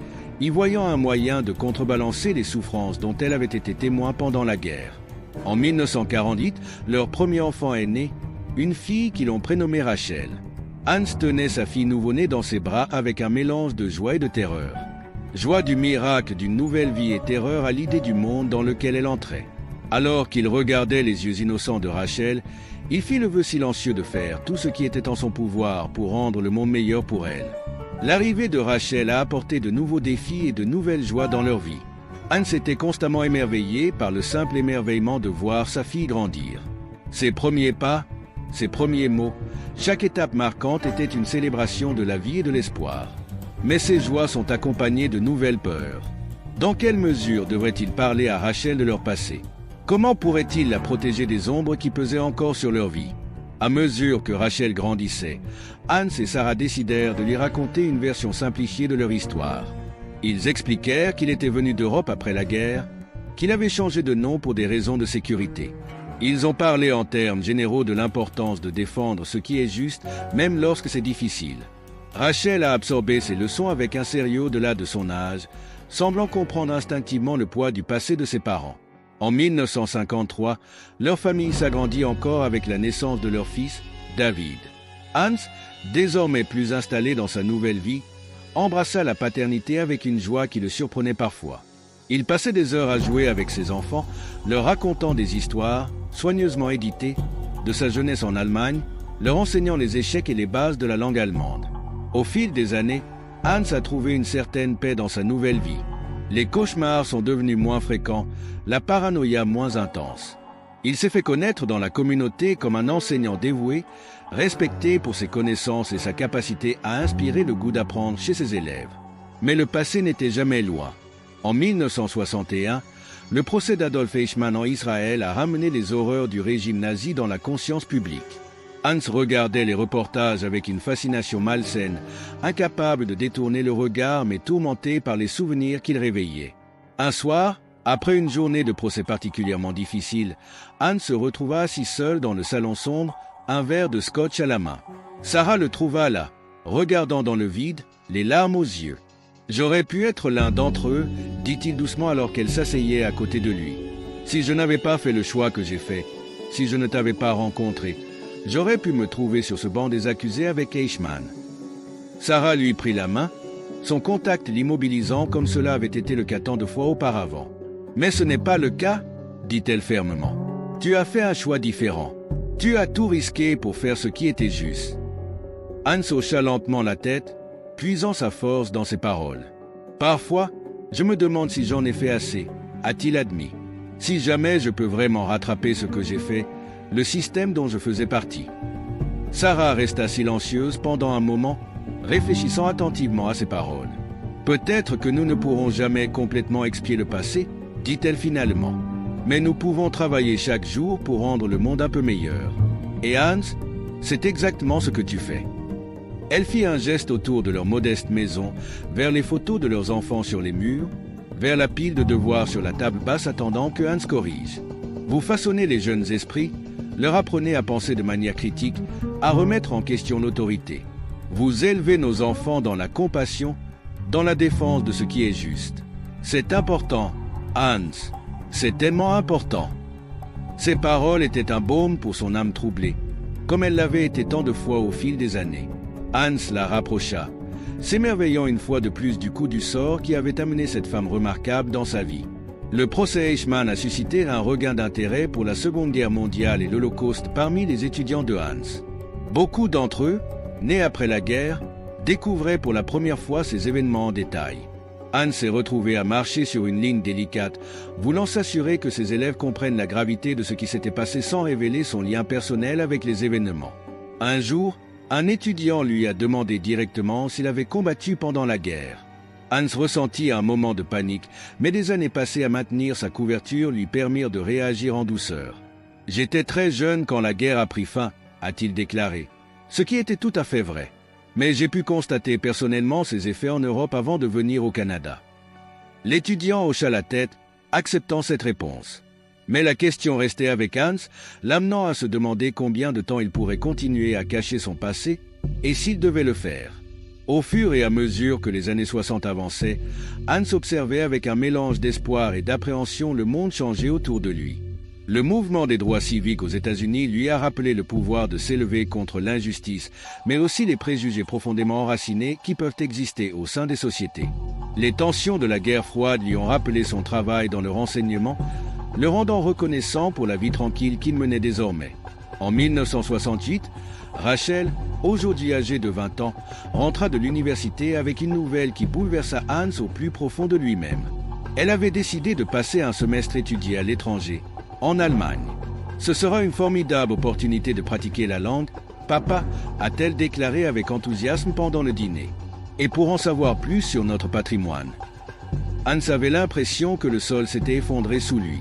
y voyant un moyen de contrebalancer les souffrances dont elle avait été témoin pendant la guerre. En 1948, leur premier enfant est né, une fille qu'ils ont prénommée Rachel. Hans tenait sa fille nouveau-née dans ses bras avec un mélange de joie et de terreur. Joie du miracle d'une nouvelle vie et terreur à l'idée du monde dans lequel elle entrait. Alors qu'il regardait les yeux innocents de Rachel, il fit le vœu silencieux de faire tout ce qui était en son pouvoir pour rendre le monde meilleur pour elle. L'arrivée de Rachel a apporté de nouveaux défis et de nouvelles joies dans leur vie. Hans était constamment émerveillé par le simple émerveillement de voir sa fille grandir. Ses premiers pas, ses premiers mots, chaque étape marquante était une célébration de la vie et de l'espoir. Mais ces joies sont accompagnées de nouvelles peurs. Dans quelle mesure devrait-il parler à Rachel de leur passé? Comment pourrait-il la protéger des ombres qui pesaient encore sur leur vie? À mesure que Rachel grandissait, Hans et Sarah décidèrent de lui raconter une version simplifiée de leur histoire. Ils expliquèrent qu'il était venu d'Europe après la guerre, qu'il avait changé de nom pour des raisons de sécurité. Ils ont parlé en termes généraux de l'importance de défendre ce qui est juste, même lorsque c'est difficile. Rachel a absorbé ces leçons avec un sérieux au-delà de son âge, semblant comprendre instinctivement le poids du passé de ses parents. En 1953, leur famille s'agrandit encore avec la naissance de leur fils, David. Hans, désormais plus installé dans sa nouvelle vie, embrassa la paternité avec une joie qui le surprenait parfois. Il passait des heures à jouer avec ses enfants, leur racontant des histoires, soigneusement éditées, de sa jeunesse en Allemagne, leur enseignant les échecs et les bases de la langue allemande. Au fil des années, Hans a trouvé une certaine paix dans sa nouvelle vie. Les cauchemars sont devenus moins fréquents, la paranoïa moins intense. Il s'est fait connaître dans la communauté comme un enseignant dévoué, respecté pour ses connaissances et sa capacité à inspirer le goût d'apprendre chez ses élèves. Mais le passé n'était jamais loin. En 1961, le procès d'Adolf Eichmann en Israël a ramené les horreurs du régime nazi dans la conscience publique. Hans regardait les reportages avec une fascination malsaine, incapable de détourner le regard mais tourmenté par les souvenirs qu'il réveillait. Un soir, après une journée de procès particulièrement difficile, Hans se retrouva assis seul dans le salon sombre, un verre de scotch à la main. Sarah le trouva là, regardant dans le vide, les larmes aux yeux. « J'aurais pu être l'un d'entre eux », dit-il doucement alors qu'elle s'asseyait à côté de lui. « Si je n'avais pas fait le choix que j'ai fait, si je ne t'avais pas rencontré, j'aurais pu me trouver sur ce banc des accusés avec Eichmann. » Sarah lui prit la main, son contact l'immobilisant comme cela avait été le cas tant de fois auparavant. « Mais ce n'est pas le cas, » dit-elle fermement. « Tu as fait un choix différent. Tu as tout risqué pour faire ce qui était juste. » Hans hocha lentement la tête, puisant sa force dans ses paroles. « Parfois, je me demande si j'en ai fait assez, a-t-il admis. Si jamais je peux vraiment rattraper ce que j'ai fait, le système dont je faisais partie. » Sarah resta silencieuse pendant un moment, réfléchissant attentivement à ses paroles. « Peut-être que nous ne pourrons jamais complètement expier le passé, dit-elle finalement. Mais nous pouvons travailler chaque jour pour rendre le monde un peu meilleur. Et Hans, c'est exactement ce que tu fais. » Elle fit un geste autour de leur modeste maison, vers les photos de leurs enfants sur les murs, vers la pile de devoirs sur la table basse attendant que Hans corrige. Vous façonnez les jeunes esprits, leur apprenez à penser de manière critique, à remettre en question l'autorité. Vous élevez nos enfants dans la compassion, dans la défense de ce qui est juste. C'est important, Hans. C'est tellement important. Ces paroles étaient un baume pour son âme troublée, comme elle l'avait été tant de fois au fil des années. Hans la rapprocha, s'émerveillant une fois de plus du coup du sort qui avait amené cette femme remarquable dans sa vie. Le procès Eichmann a suscité un regain d'intérêt pour la Seconde Guerre mondiale et l'Holocauste parmi les étudiants de Hans. Beaucoup d'entre eux, nés après la guerre, découvraient pour la première fois ces événements en détail. Hans s'est retrouvé à marcher sur une ligne délicate, voulant s'assurer que ses élèves comprennent la gravité de ce qui s'était passé sans révéler son lien personnel avec les événements. Un jour, un étudiant lui a demandé directement s'il avait combattu pendant la guerre. Hans ressentit un moment de panique, mais des années passées à maintenir sa couverture lui permirent de réagir en douceur. « J'étais très jeune quand la guerre a pris fin », a-t-il déclaré, ce qui était tout à fait vrai. Mais j'ai pu constater personnellement ses effets en Europe avant de venir au Canada. L'étudiant hocha la tête, acceptant cette réponse. Mais la question restait avec Hans, l'amenant à se demander combien de temps il pourrait continuer à cacher son passé et s'il devait le faire. Au fur et à mesure que les années 60 avançaient, Hans observait avec un mélange d'espoir et d'appréhension le monde changer autour de lui. Le mouvement des droits civiques aux États-Unis lui a rappelé le pouvoir de s'élever contre l'injustice, mais aussi les préjugés profondément enracinés qui peuvent exister au sein des sociétés. Les tensions de la guerre froide lui ont rappelé son travail dans le renseignement, le rendant reconnaissant pour la vie tranquille qu'il menait désormais. En 1968, Rachel, aujourd'hui âgée de 20 ans, rentra de l'université avec une nouvelle qui bouleversa Hans au plus profond de lui-même. Elle avait décidé de passer un semestre étudié à l'étranger, en Allemagne. Ce sera une formidable opportunité de pratiquer la langue, papa, a-t-elle déclaré avec enthousiasme pendant le dîner. Et pour en savoir plus sur notre patrimoine. Hans avait l'impression que le sol s'était effondré sous lui.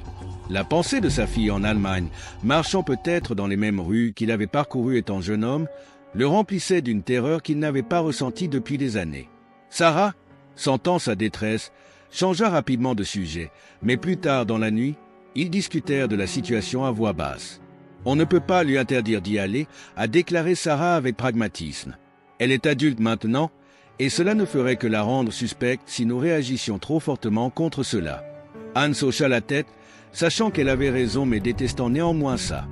La pensée de sa fille en Allemagne, marchant peut-être dans les mêmes rues qu'il avait parcourues étant jeune homme, le remplissait d'une terreur qu'il n'avait pas ressentie depuis des années. Sarah, sentant sa détresse, changea rapidement de sujet, mais plus tard dans la nuit, ils discutèrent de la situation à voix basse. On ne peut pas lui interdire d'y aller, a déclaré Sarah avec pragmatisme. Elle est adulte maintenant, et cela ne ferait que la rendre suspecte si nous réagissions trop fortement contre cela. Hans hocha la tête, sachant qu'elle avait raison mais détestant néanmoins ça.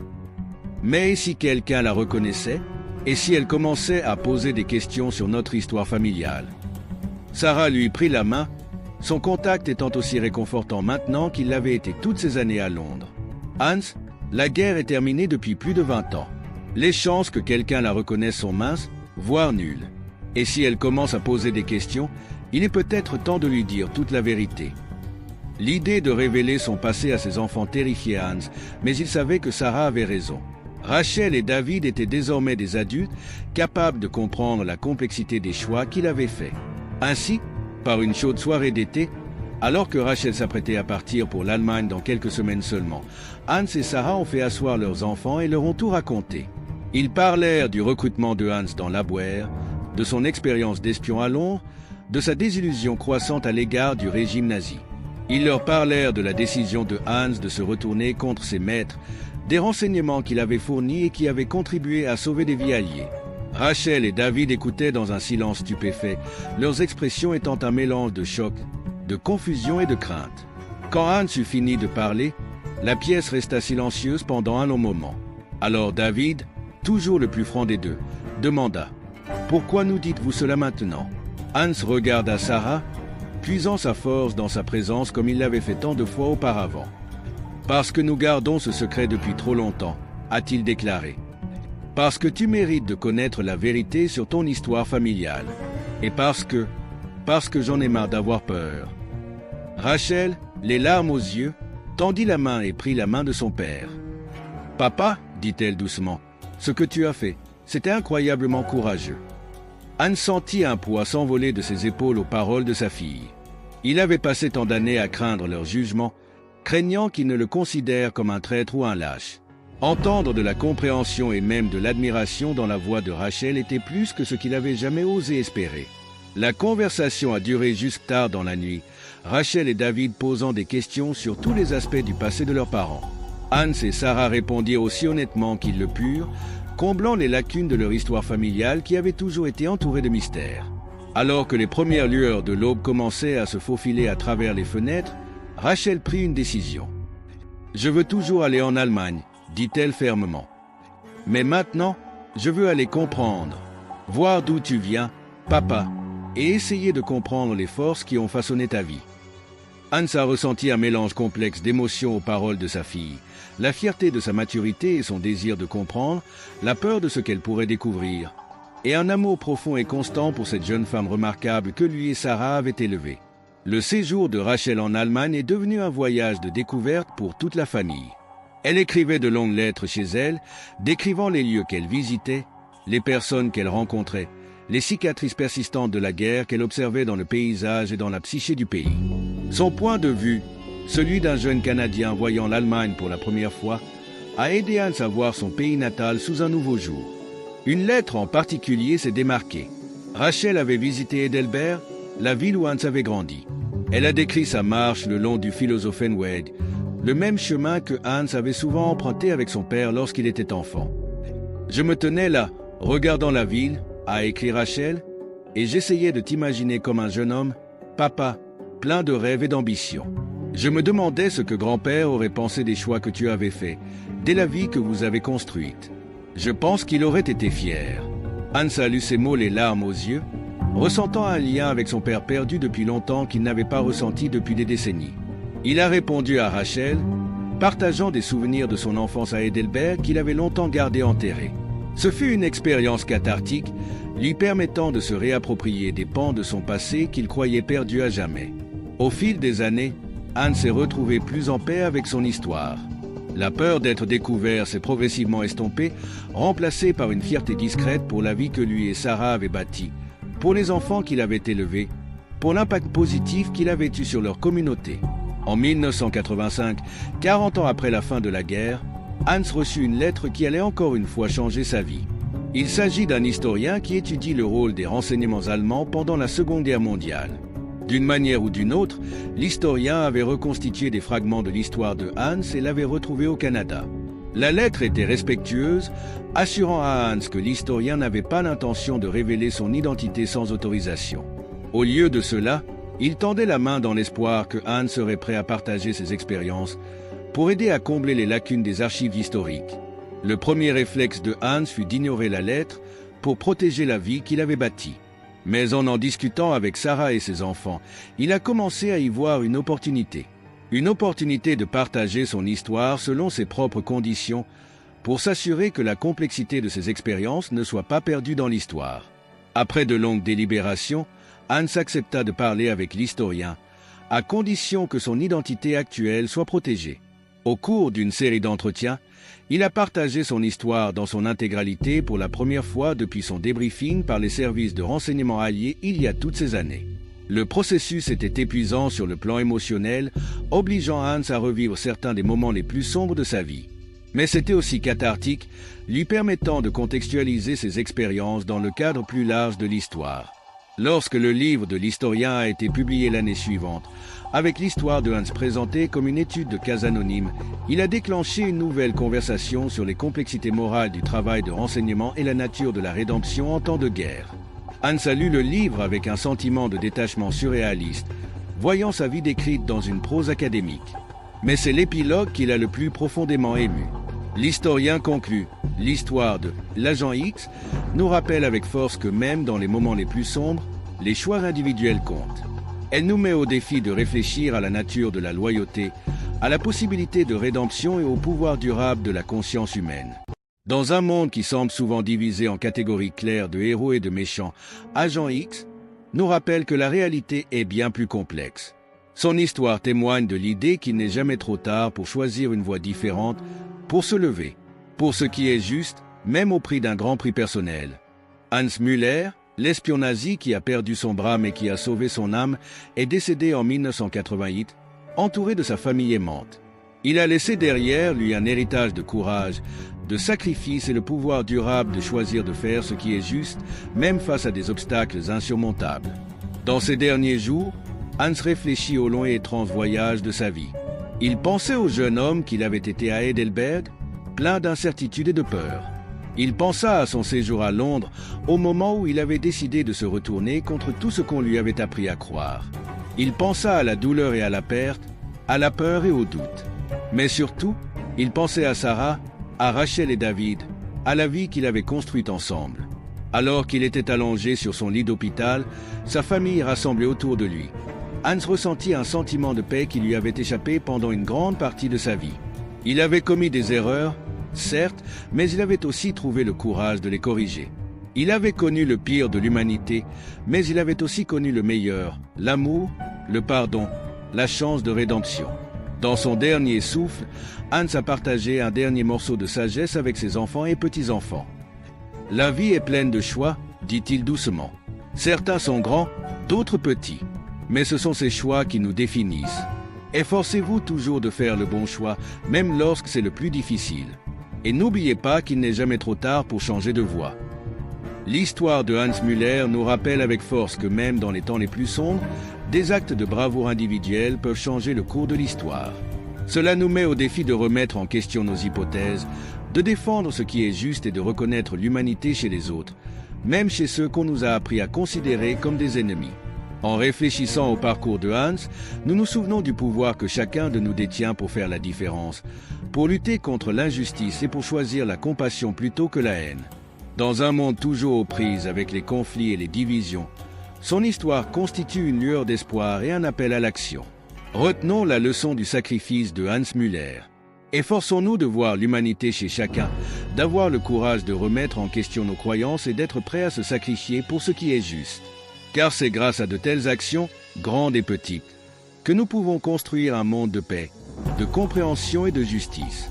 Mais si quelqu'un la reconnaissait, et si elle commençait à poser des questions sur notre histoire familiale? Sarah lui prit la main, son contact étant aussi réconfortant maintenant qu'il l'avait été toutes ces années à Londres. Hans, la guerre est terminée depuis plus de 20 ans. Les chances que quelqu'un la reconnaisse sont minces, voire nulles. Et si elle commence à poser des questions, il est peut-être temps de lui dire toute la vérité. L'idée de révéler son passé à ses enfants terrifiait Hans, mais il savait que Sarah avait raison. Rachel et David étaient désormais des adultes, capables de comprendre la complexité des choix qu'il avait faits. Ainsi, par une chaude soirée d'été, alors que Rachel s'apprêtait à partir pour l'Allemagne dans quelques semaines seulement, Hans et Sarah ont fait asseoir leurs enfants et leur ont tout raconté. Ils parlèrent du recrutement de Hans dans l'Abwehr, de son expérience d'espion à Londres, de sa désillusion croissante à l'égard du régime nazi. Ils leur parlèrent de la décision de Hans de se retourner contre ses maîtres, des renseignements qu'il avait fournis et qui avaient contribué à sauver des vies alliées. Rachel et David écoutaient dans un silence stupéfait, leurs expressions étant un mélange de choc, de confusion et de crainte. Quand Hans eut fini de parler, la pièce resta silencieuse pendant un long moment. Alors David, toujours le plus franc des deux, demanda « Pourquoi nous dites-vous cela maintenant ?» Hans regarda Sarah, puisant sa force dans sa présence comme il l'avait fait tant de fois auparavant. « Parce que nous gardons ce secret depuis trop longtemps, a-t-il déclaré. Parce que tu mérites de connaître la vérité sur ton histoire familiale. Et parce que j'en ai marre d'avoir peur. » Rachel, les larmes aux yeux, tendit la main et prit la main de son père. « Papa, dit-elle doucement, ce que tu as fait, c'était incroyablement courageux. » Hans sentit un poids s'envoler de ses épaules aux paroles de sa fille. Il avait passé tant d'années à craindre leur jugement, craignant qu'ils ne le considèrent comme un traître ou un lâche. Entendre de la compréhension et même de l'admiration dans la voix de Rachel était plus que ce qu'il avait jamais osé espérer. La conversation a duré jusque tard dans la nuit, Rachel et David posant des questions sur tous les aspects du passé de leurs parents. Hans et Sarah répondirent aussi honnêtement qu'ils le purent, comblant les lacunes de leur histoire familiale qui avait toujours été entourée de mystères. Alors que les premières lueurs de l'aube commençaient à se faufiler à travers les fenêtres, Rachel prit une décision. « Je veux toujours aller en Allemagne, » dit-elle fermement. « Mais maintenant, je veux aller comprendre, voir d'où tu viens, papa, et essayer de comprendre les forces qui ont façonné ta vie. » Hans a ressenti un mélange complexe d'émotions aux paroles de sa fille, la fierté de sa maturité et son désir de comprendre, la peur de ce qu'elle pourrait découvrir, et un amour profond et constant pour cette jeune femme remarquable que lui et Sarah avaient élevée. Le séjour de Rachel en Allemagne est devenu un voyage de découverte pour toute la famille. Elle écrivait de longues lettres chez elle, décrivant les lieux qu'elle visitait, les personnes qu'elle rencontrait, les cicatrices persistantes de la guerre qu'elle observait dans le paysage et dans la psyché du pays. Son point de vue, celui d'un jeune Canadien voyant l'Allemagne pour la première fois, a aidé Hans à voir son pays natal sous un nouveau jour. Une lettre en particulier s'est démarquée. Rachel avait visité Heidelberg, la ville où Hans avait grandi. Elle a décrit sa marche le long du Philosophenweg, le même chemin que Hans avait souvent emprunté avec son père lorsqu'il était enfant. « Je me tenais là, regardant la ville, » a écrit Rachel, « et j'essayais de t'imaginer comme un jeune homme, papa, plein de rêves et d'ambition. Je me demandais ce que grand-père aurait pensé des choix que tu avais faits, dès la vie que vous avez construite. Je pense qu'il aurait été fier. » Hans a lu ces mots les larmes aux yeux, ressentant un lien avec son père perdu depuis longtemps qu'il n'avait pas ressenti depuis des décennies. Il a répondu à Rachel, partageant des souvenirs de son enfance à Heidelberg qu'il avait longtemps gardés enterrés. Ce fut une expérience cathartique, lui permettant de se réapproprier des pans de son passé qu'il croyait perdus à jamais. Au fil des années, Hans s'est retrouvé plus en paix avec son histoire. La peur d'être découvert s'est progressivement estompée, remplacée par une fierté discrète pour la vie que lui et Sarah avaient bâtie, pour les enfants qu'il avait élevés, pour l'impact positif qu'il avait eu sur leur communauté. En 1985, 40 ans après la fin de la guerre, Hans reçut une lettre qui allait encore une fois changer sa vie. Il s'agit d'un historien qui étudie le rôle des renseignements allemands pendant la Seconde Guerre mondiale. D'une manière ou d'une autre, l'historien avait reconstitué des fragments de l'histoire de Hans et l'avait retrouvé au Canada. La lettre était respectueuse, assurant à Hans que l'historien n'avait pas l'intention de révéler son identité sans autorisation. Au lieu de cela, il tendait la main dans l'espoir que Hans serait prêt à partager ses expériences pour aider à combler les lacunes des archives historiques. Le premier réflexe de Hans fut d'ignorer la lettre pour protéger la vie qu'il avait bâtie. Mais en discutant avec Sarah et ses enfants, il a commencé à y voir une opportunité. Une opportunité de partager son histoire selon ses propres conditions pour s'assurer que la complexité de ses expériences ne soit pas perdue dans l'histoire. Après de longues délibérations, Hans accepta de parler avec l'historien, à condition que son identité actuelle soit protégée. Au cours d'une série d'entretiens, il a partagé son histoire dans son intégralité pour la première fois depuis son débriefing par les services de renseignement alliés il y a toutes ces années. Le processus était épuisant sur le plan émotionnel, obligeant Hans à revivre certains des moments les plus sombres de sa vie. Mais c'était aussi cathartique, lui permettant de contextualiser ses expériences dans le cadre plus large de l'histoire. Lorsque le livre de l'historien a été publié l'année suivante, avec l'histoire de Hans présentée comme une étude de cas anonyme, il a déclenché une nouvelle conversation sur les complexités morales du travail de renseignement et la nature de la rédemption en temps de guerre. Hans a lu le livre avec un sentiment de détachement surréaliste, voyant sa vie décrite dans une prose académique. Mais c'est l'épilogue qui l'a le plus profondément ému. L'historien conclut: l'histoire de l'agent X nous rappelle avec force que même dans les moments les plus sombres, les choix individuels comptent. Elle nous met au défi de réfléchir à la nature de la loyauté, à la possibilité de rédemption et au pouvoir durable de la conscience humaine. Dans un monde qui semble souvent divisé en catégories claires de héros et de méchants, Agent X nous rappelle que la réalité est bien plus complexe. Son histoire témoigne de l'idée qu'il n'est jamais trop tard pour choisir une voie différente, pour se lever, pour ce qui est juste, même au prix d'un grand prix personnel. Hans Müller, l'espion nazi qui a perdu son bras mais qui a sauvé son âme, est décédé en 1988, entouré de sa famille aimante. Il a laissé derrière lui un héritage de courage, de sacrifice et le pouvoir durable de choisir de faire ce qui est juste, même face à des obstacles insurmontables. Dans ces derniers jours, Hans réfléchit au long et étrange voyage de sa vie. Il pensait au jeune homme qu'il avait été à Heidelberg, plein d'incertitude et de peur. Il pensa à son séjour à Londres, au moment où il avait décidé de se retourner contre tout ce qu'on lui avait appris à croire. Il pensa à la douleur et à la perte, à la peur et au doute. Mais surtout, il pensait à Sarah, à Rachel et David, à la vie qu'il avait construite ensemble. Alors qu'il était allongé sur son lit d'hôpital, sa famille rassemblée autour de lui. Hans ressentit un sentiment de paix qui lui avait échappé pendant une grande partie de sa vie. Il avait commis des erreurs, certes, mais il avait aussi trouvé le courage de les corriger. Il avait connu le pire de l'humanité, mais il avait aussi connu le meilleur, l'amour, le pardon, la chance de rédemption. Dans son dernier souffle, Hans a partagé un dernier morceau de sagesse avec ses enfants et petits-enfants. « La vie est pleine de choix, dit-il doucement. Certains sont grands, d'autres petits. Mais ce sont ces choix qui nous définissent. Efforcez-vous toujours de faire le bon choix, même lorsque c'est le plus difficile. Et n'oubliez pas qu'il n'est jamais trop tard pour changer de voie. » L'histoire de Hans Müller nous rappelle avec force que même dans les temps les plus sombres, des actes de bravoure individuels peuvent changer le cours de l'histoire. Cela nous met au défi de remettre en question nos hypothèses, de défendre ce qui est juste et de reconnaître l'humanité chez les autres, même chez ceux qu'on nous a appris à considérer comme des ennemis. En réfléchissant au parcours de Hans, nous nous souvenons du pouvoir que chacun de nous détient pour faire la différence, pour lutter contre l'injustice et pour choisir la compassion plutôt que la haine. Dans un monde toujours aux prises avec les conflits et les divisions, son histoire constitue une lueur d'espoir et un appel à l'action. Retenons la leçon du sacrifice de Hans Müller. Efforçons-nous de voir l'humanité chez chacun, d'avoir le courage de remettre en question nos croyances et d'être prêts à se sacrifier pour ce qui est juste. Car c'est grâce à de telles actions, grandes et petites, que nous pouvons construire un monde de paix, de compréhension et de justice.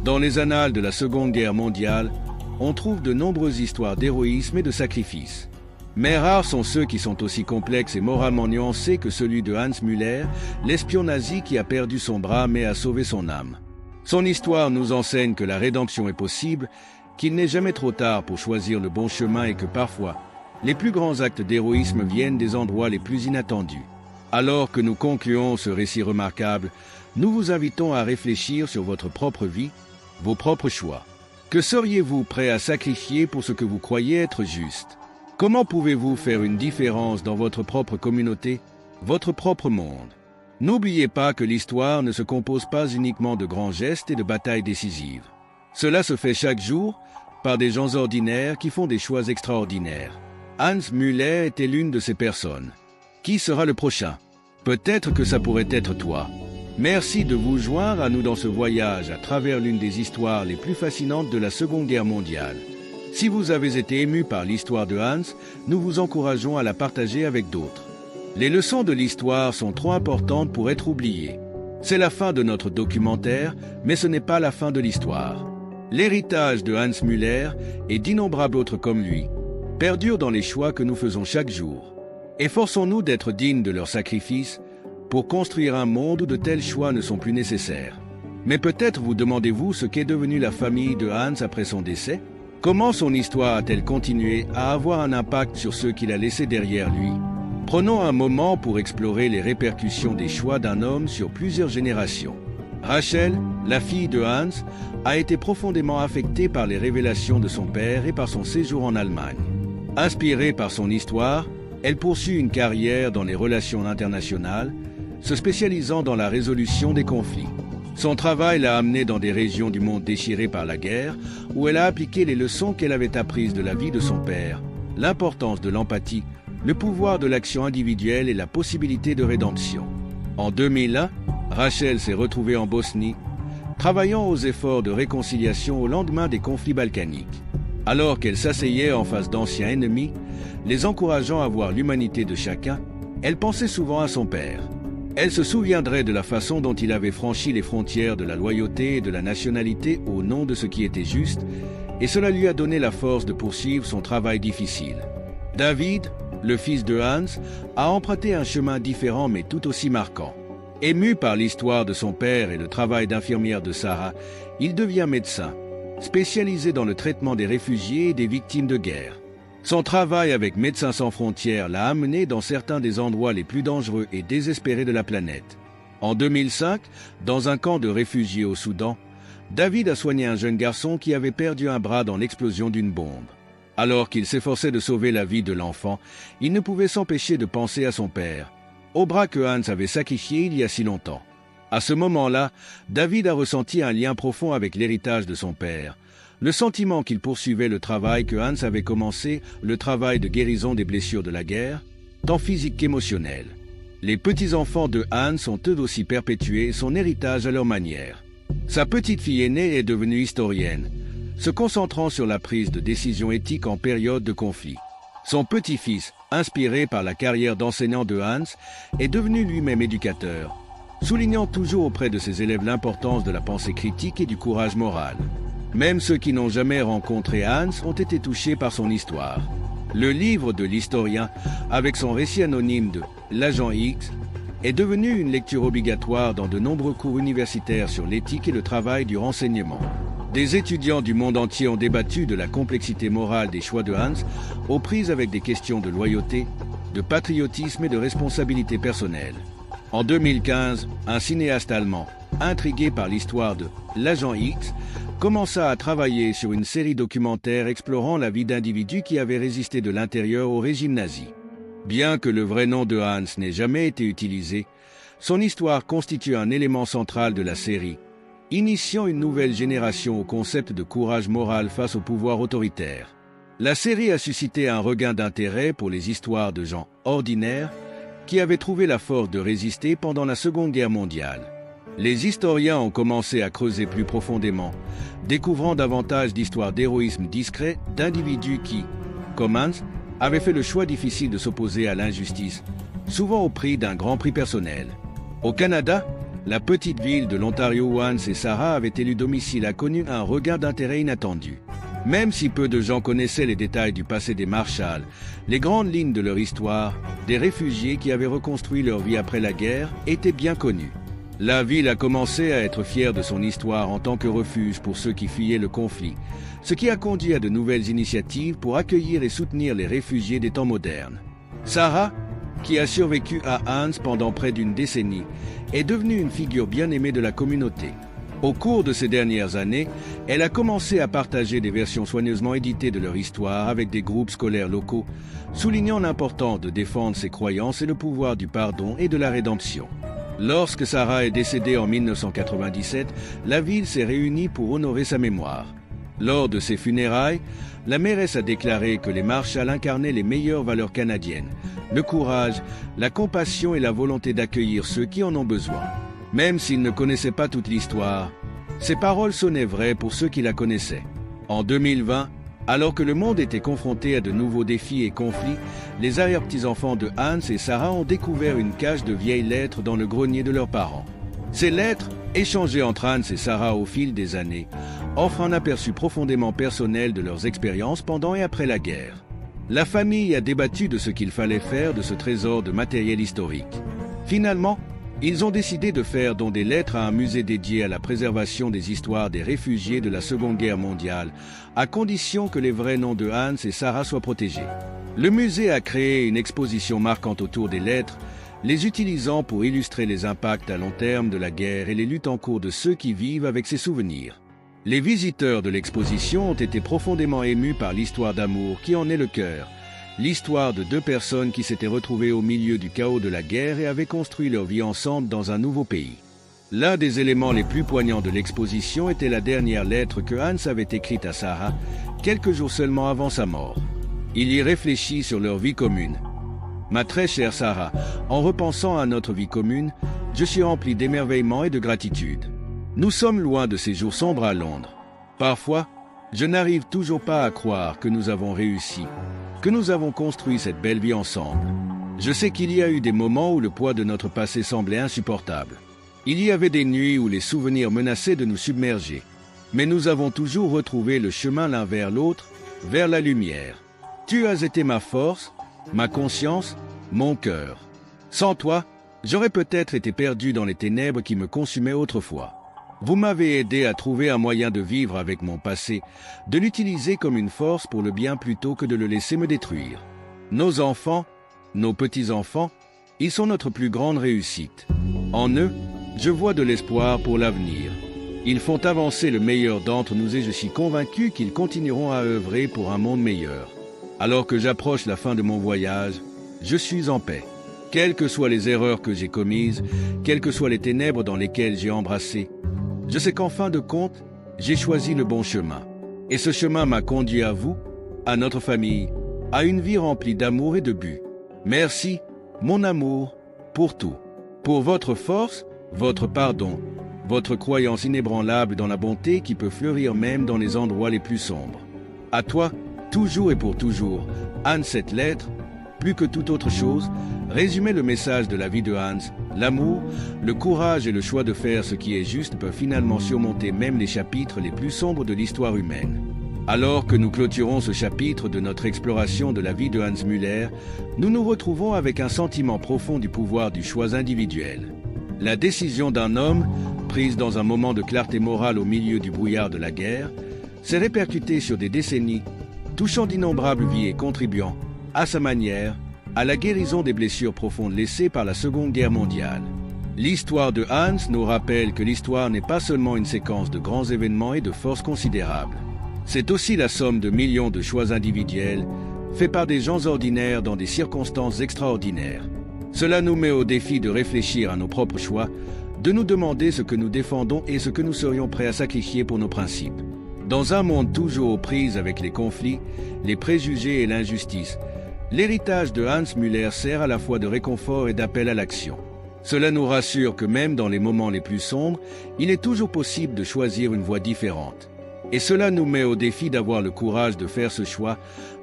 Dans les annales de la Seconde Guerre mondiale, on trouve de nombreuses histoires d'héroïsme et de sacrifice. Mais rares sont ceux qui sont aussi complexes et moralement nuancés que celui de Hans Müller, l'espion nazi qui a perdu son bras mais a sauvé son âme. Son histoire nous enseigne que la rédemption est possible, qu'il n'est jamais trop tard pour choisir le bon chemin et que parfois, les plus grands actes d'héroïsme viennent des endroits les plus inattendus. Alors que nous concluons ce récit remarquable, nous vous invitons à réfléchir sur votre propre vie, vos propres choix. Que seriez-vous prêt à sacrifier pour ce que vous croyez être juste? Comment pouvez-vous faire une différence dans votre propre communauté, votre propre monde? N'oubliez pas que l'histoire ne se compose pas uniquement de grands gestes et de batailles décisives. Cela se fait chaque jour par des gens ordinaires qui font des choix extraordinaires. Hans Müller était l'une de ces personnes. Qui sera le prochain? Peut-être que ça pourrait être toi. Merci de vous joindre à nous dans ce voyage à travers l'une des histoires les plus fascinantes de la Seconde Guerre mondiale. Si vous avez été ému par l'histoire de Hans, nous vous encourageons à la partager avec d'autres. Les leçons de l'histoire sont trop importantes pour être oubliées. C'est la fin de notre documentaire, mais ce n'est pas la fin de l'histoire. L'héritage de Hans Müller et d'innombrables autres comme lui perdure dans les choix que nous faisons chaque jour. Efforçons-nous d'être dignes de leurs sacrifices pour construire un monde où de tels choix ne sont plus nécessaires. Mais peut-être vous demandez-vous ce qu'est devenue la famille de Hans après son décès? Comment son histoire a-t-elle continué à avoir un impact sur ceux qu'il a laissés derrière lui? Prenons un moment pour explorer les répercussions des choix d'un homme sur plusieurs générations. Rachel, la fille de Hans, a été profondément affectée par les révélations de son père et par son séjour en Allemagne. Inspirée par son histoire, elle poursuit une carrière dans les relations internationales, se spécialisant dans la résolution des conflits. Son travail l'a amenée dans des régions du monde déchirées par la guerre, où elle a appliqué les leçons qu'elle avait apprises de la vie de son père, l'importance de l'empathie, le pouvoir de l'action individuelle et la possibilité de rédemption. En 2001, Rachel s'est retrouvée en Bosnie, travaillant aux efforts de réconciliation au lendemain des conflits balkaniques. Alors qu'elle s'asseyait en face d'anciens ennemis, les encourageant à voir l'humanité de chacun, elle pensait souvent à son père. Elle se souviendrait de la façon dont il avait franchi les frontières de la loyauté et de la nationalité au nom de ce qui était juste, et cela lui a donné la force de poursuivre son travail difficile. David, le fils de Hans, a emprunté un chemin différent mais tout aussi marquant. Ému par l'histoire de son père et le travail d'infirmière de Sarah, il devient médecin, spécialisé dans le traitement des réfugiés et des victimes de guerre. Son travail avec Médecins sans frontières l'a amené dans certains des endroits les plus dangereux et désespérés de la planète. En 2005, dans un camp de réfugiés au Soudan, David a soigné un jeune garçon qui avait perdu un bras dans l'explosion d'une bombe. Alors qu'il s'efforçait de sauver la vie de l'enfant, il ne pouvait s'empêcher de penser à son père, au bras que Hans avait sacrifié il y a si longtemps. À ce moment-là, David a ressenti un lien profond avec l'héritage de son père, le sentiment qu'il poursuivait le travail que Hans avait commencé, le travail de guérison des blessures de la guerre, tant physique qu'émotionnel. Les petits-enfants de Hans ont eux aussi perpétué son héritage à leur manière. Sa petite fille aînée est devenue historienne, se concentrant sur la prise de décisions éthiques en période de conflit. Son petit-fils, inspiré par la carrière d'enseignant de Hans, est devenu lui-même éducateur, soulignant toujours auprès de ses élèves l'importance de la pensée critique et du courage moral. Même ceux qui n'ont jamais rencontré Hans ont été touchés par son histoire. Le livre de l'historien, avec son récit anonyme de « L'agent X », est devenu une lecture obligatoire dans de nombreux cours universitaires sur l'éthique et le travail du renseignement. Des étudiants du monde entier ont débattu de la complexité morale des choix de Hans, aux prises avec des questions de loyauté, de patriotisme et de responsabilité personnelle. En 2015, un cinéaste allemand, intrigué par l'histoire de « L'agent X », commença à travailler sur une série documentaire explorant la vie d'individus qui avaient résisté de l'intérieur au régime nazi. Bien que le vrai nom de Hans n'ait jamais été utilisé, son histoire constitue un élément central de la série, initiant une nouvelle génération au concept de courage moral face au pouvoir autoritaire. La série a suscité un regain d'intérêt pour les histoires de gens ordinaires qui avaient trouvé la force de résister pendant la Seconde Guerre mondiale. Les historiens ont commencé à creuser plus profondément, découvrant davantage d'histoires d'héroïsme discret d'individus qui, comme Hans, avaient fait le choix difficile de s'opposer à l'injustice, souvent au prix d'un grand prix personnel. Au Canada, La petite ville de l'Ontario où Hans et Sarah avaient élu domicile a connu un regain d'intérêt inattendu. Même si peu de gens connaissaient les détails du passé des Marshall, les grandes lignes de leur histoire, des réfugiés qui avaient reconstruit leur vie après la guerre, étaient bien connues. La ville a commencé à être fière de son histoire en tant que refuge pour ceux qui fuyaient le conflit, ce qui a conduit à de nouvelles initiatives pour accueillir et soutenir les réfugiés des temps modernes. Sarah, qui a survécu à Hans pendant près d'une décennie, est devenue une figure bien aimée de la communauté. Au cours de ces dernières années, elle a commencé à partager des versions soigneusement éditées de leur histoire avec des groupes scolaires locaux, soulignant l'importance de défendre ses croyances et le pouvoir du pardon et de la rédemption. Lorsque Sarah est décédée en 1997, la ville s'est réunie pour honorer sa mémoire. Lors de ses funérailles, la mairesse a déclaré que les Marshall incarnaient les meilleures valeurs canadiennes, le courage, la compassion et la volonté d'accueillir ceux qui en ont besoin. Même s'ils ne connaissaient pas toute l'histoire, ces paroles sonnaient vraies pour ceux qui la connaissaient. En 2020, alors que le monde était confronté à de nouveaux défis et conflits, les arrière-petits-enfants de Hans et Sarah ont découvert une cache de vieilles lettres dans le grenier de leurs parents. Ces lettres, échangées entre Hans et Sarah au fil des années, offrent un aperçu profondément personnel de leurs expériences pendant et après la guerre. La famille a débattu de ce qu'il fallait faire de ce trésor de matériel historique. Finalement, ils ont décidé de faire don des lettres à un musée dédié à la préservation des histoires des réfugiés de la Seconde Guerre mondiale, à condition que les vrais noms de Hans et Sarah soient protégés. Le musée a créé une exposition marquante autour des lettres, les utilisant pour illustrer les impacts à long terme de la guerre et les luttes en cours de ceux qui vivent avec ces souvenirs. Les visiteurs de l'exposition ont été profondément émus par l'histoire d'amour qui en est le cœur, l'histoire de deux personnes qui s'étaient retrouvées au milieu du chaos de la guerre et avaient construit leur vie ensemble dans un nouveau pays. L'un des éléments les plus poignants de l'exposition était la dernière lettre que Hans avait écrite à Sarah, quelques jours seulement avant sa mort. Il y réfléchit sur leur vie commune. « Ma très chère Sarah, en repensant à notre vie commune, je suis rempli d'émerveillement et de gratitude. Nous sommes loin de ces jours sombres à Londres. Parfois, je n'arrive toujours pas à croire que nous avons réussi, que nous avons construit cette belle vie ensemble. Je sais qu'il y a eu des moments où le poids de notre passé semblait insupportable. Il y avait des nuits où les souvenirs menaçaient de nous submerger. Mais nous avons toujours retrouvé le chemin l'un vers l'autre, vers la lumière. Tu as été ma force, ma conscience, mon cœur. Sans toi, j'aurais peut-être été perdu dans les ténèbres qui me consumaient autrefois. Vous m'avez aidé à trouver un moyen de vivre avec mon passé, de l'utiliser comme une force pour le bien plutôt que de le laisser me détruire. Nos enfants, nos petits-enfants, ils sont notre plus grande réussite. En eux, je vois de l'espoir pour l'avenir. Ils font avancer le meilleur d'entre nous et je suis convaincu qu'ils continueront à œuvrer pour un monde meilleur. Alors que j'approche la fin de mon voyage, je suis en paix. Quelles que soient les erreurs que j'ai commises, quelles que soient les ténèbres dans lesquelles j'ai embrassé, je sais qu'en fin de compte, j'ai choisi le bon chemin. Et ce chemin m'a conduit à vous, à notre famille, à une vie remplie d'amour et de but. Merci, mon amour, pour tout. Pour votre force, votre pardon, votre croyance inébranlable dans la bonté qui peut fleurir même dans les endroits les plus sombres. À toi, toujours et pour toujours, Hans, cette lettre, plus que toute autre chose, résumait le message de la vie de Hans. L'amour, le courage et le choix de faire ce qui est juste peuvent finalement surmonter même les chapitres les plus sombres de l'histoire humaine. Alors que nous clôturons ce chapitre de notre exploration de la vie de Hans Müller, nous nous retrouvons avec un sentiment profond du pouvoir du choix individuel. La décision d'un homme, prise dans un moment de clarté morale au milieu du brouillard de la guerre, s'est répercutée sur des décennies, touchant d'innombrables vies et contribuant, à sa manière, à la guérison des blessures profondes laissées par la Seconde Guerre mondiale. L'histoire de Hans nous rappelle que l'histoire n'est pas seulement une séquence de grands événements et de forces considérables. C'est aussi la somme de millions de choix individuels, faits par des gens ordinaires dans des circonstances extraordinaires. Cela nous met au défi de réfléchir à nos propres choix, de nous demander ce que nous défendons et ce que nous serions prêts à sacrifier pour nos principes. Dans un monde toujours aux prises avec les conflits, les préjugés et l'injustice, l'héritage de Hans Müller sert à la fois de réconfort et d'appel à l'action. Cela nous rassure que même dans les moments les plus sombres, il est toujours possible de choisir une voie différente. Et cela nous met au défi d'avoir le courage de faire ce choix,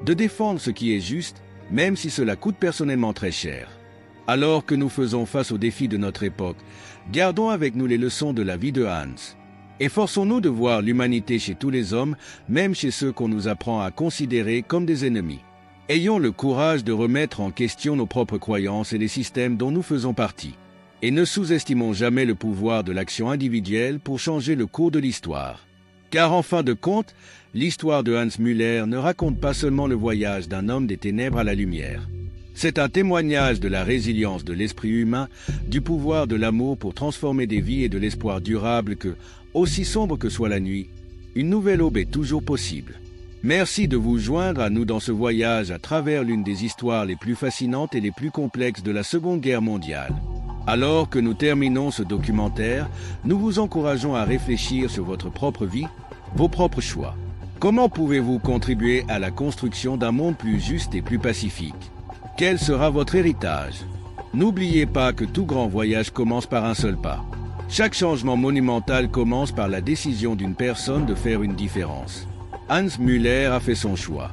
de défendre ce qui est juste, même si cela coûte personnellement très cher. Alors que nous faisons face aux défis de notre époque, gardons avec nous les leçons de la vie de Hans. Efforçons-nous de voir l'humanité chez tous les hommes, même chez ceux qu'on nous apprend à considérer comme des ennemis. Ayons le courage de remettre en question nos propres croyances et les systèmes dont nous faisons partie. Et ne sous-estimons jamais le pouvoir de l'action individuelle pour changer le cours de l'histoire. Car en fin de compte, l'histoire de Hans Müller ne raconte pas seulement le voyage d'un homme des ténèbres à la lumière. C'est un témoignage de la résilience de l'esprit humain, du pouvoir de l'amour pour transformer des vies et de l'espoir durable que, aussi sombre que soit la nuit, une nouvelle aube est toujours possible. Merci de vous joindre à nous dans ce voyage à travers l'une des histoires les plus fascinantes et les plus complexes de la Seconde Guerre mondiale. Alors que nous terminons ce documentaire, nous vous encourageons à réfléchir sur votre propre vie, vos propres choix. Comment pouvez-vous contribuer à la construction d'un monde plus juste et plus pacifique? Quel sera votre héritage? N'oubliez pas que tout grand voyage commence par un seul pas. Chaque changement monumental commence par la décision d'une personne de faire une différence. Hans Müller a fait son choix.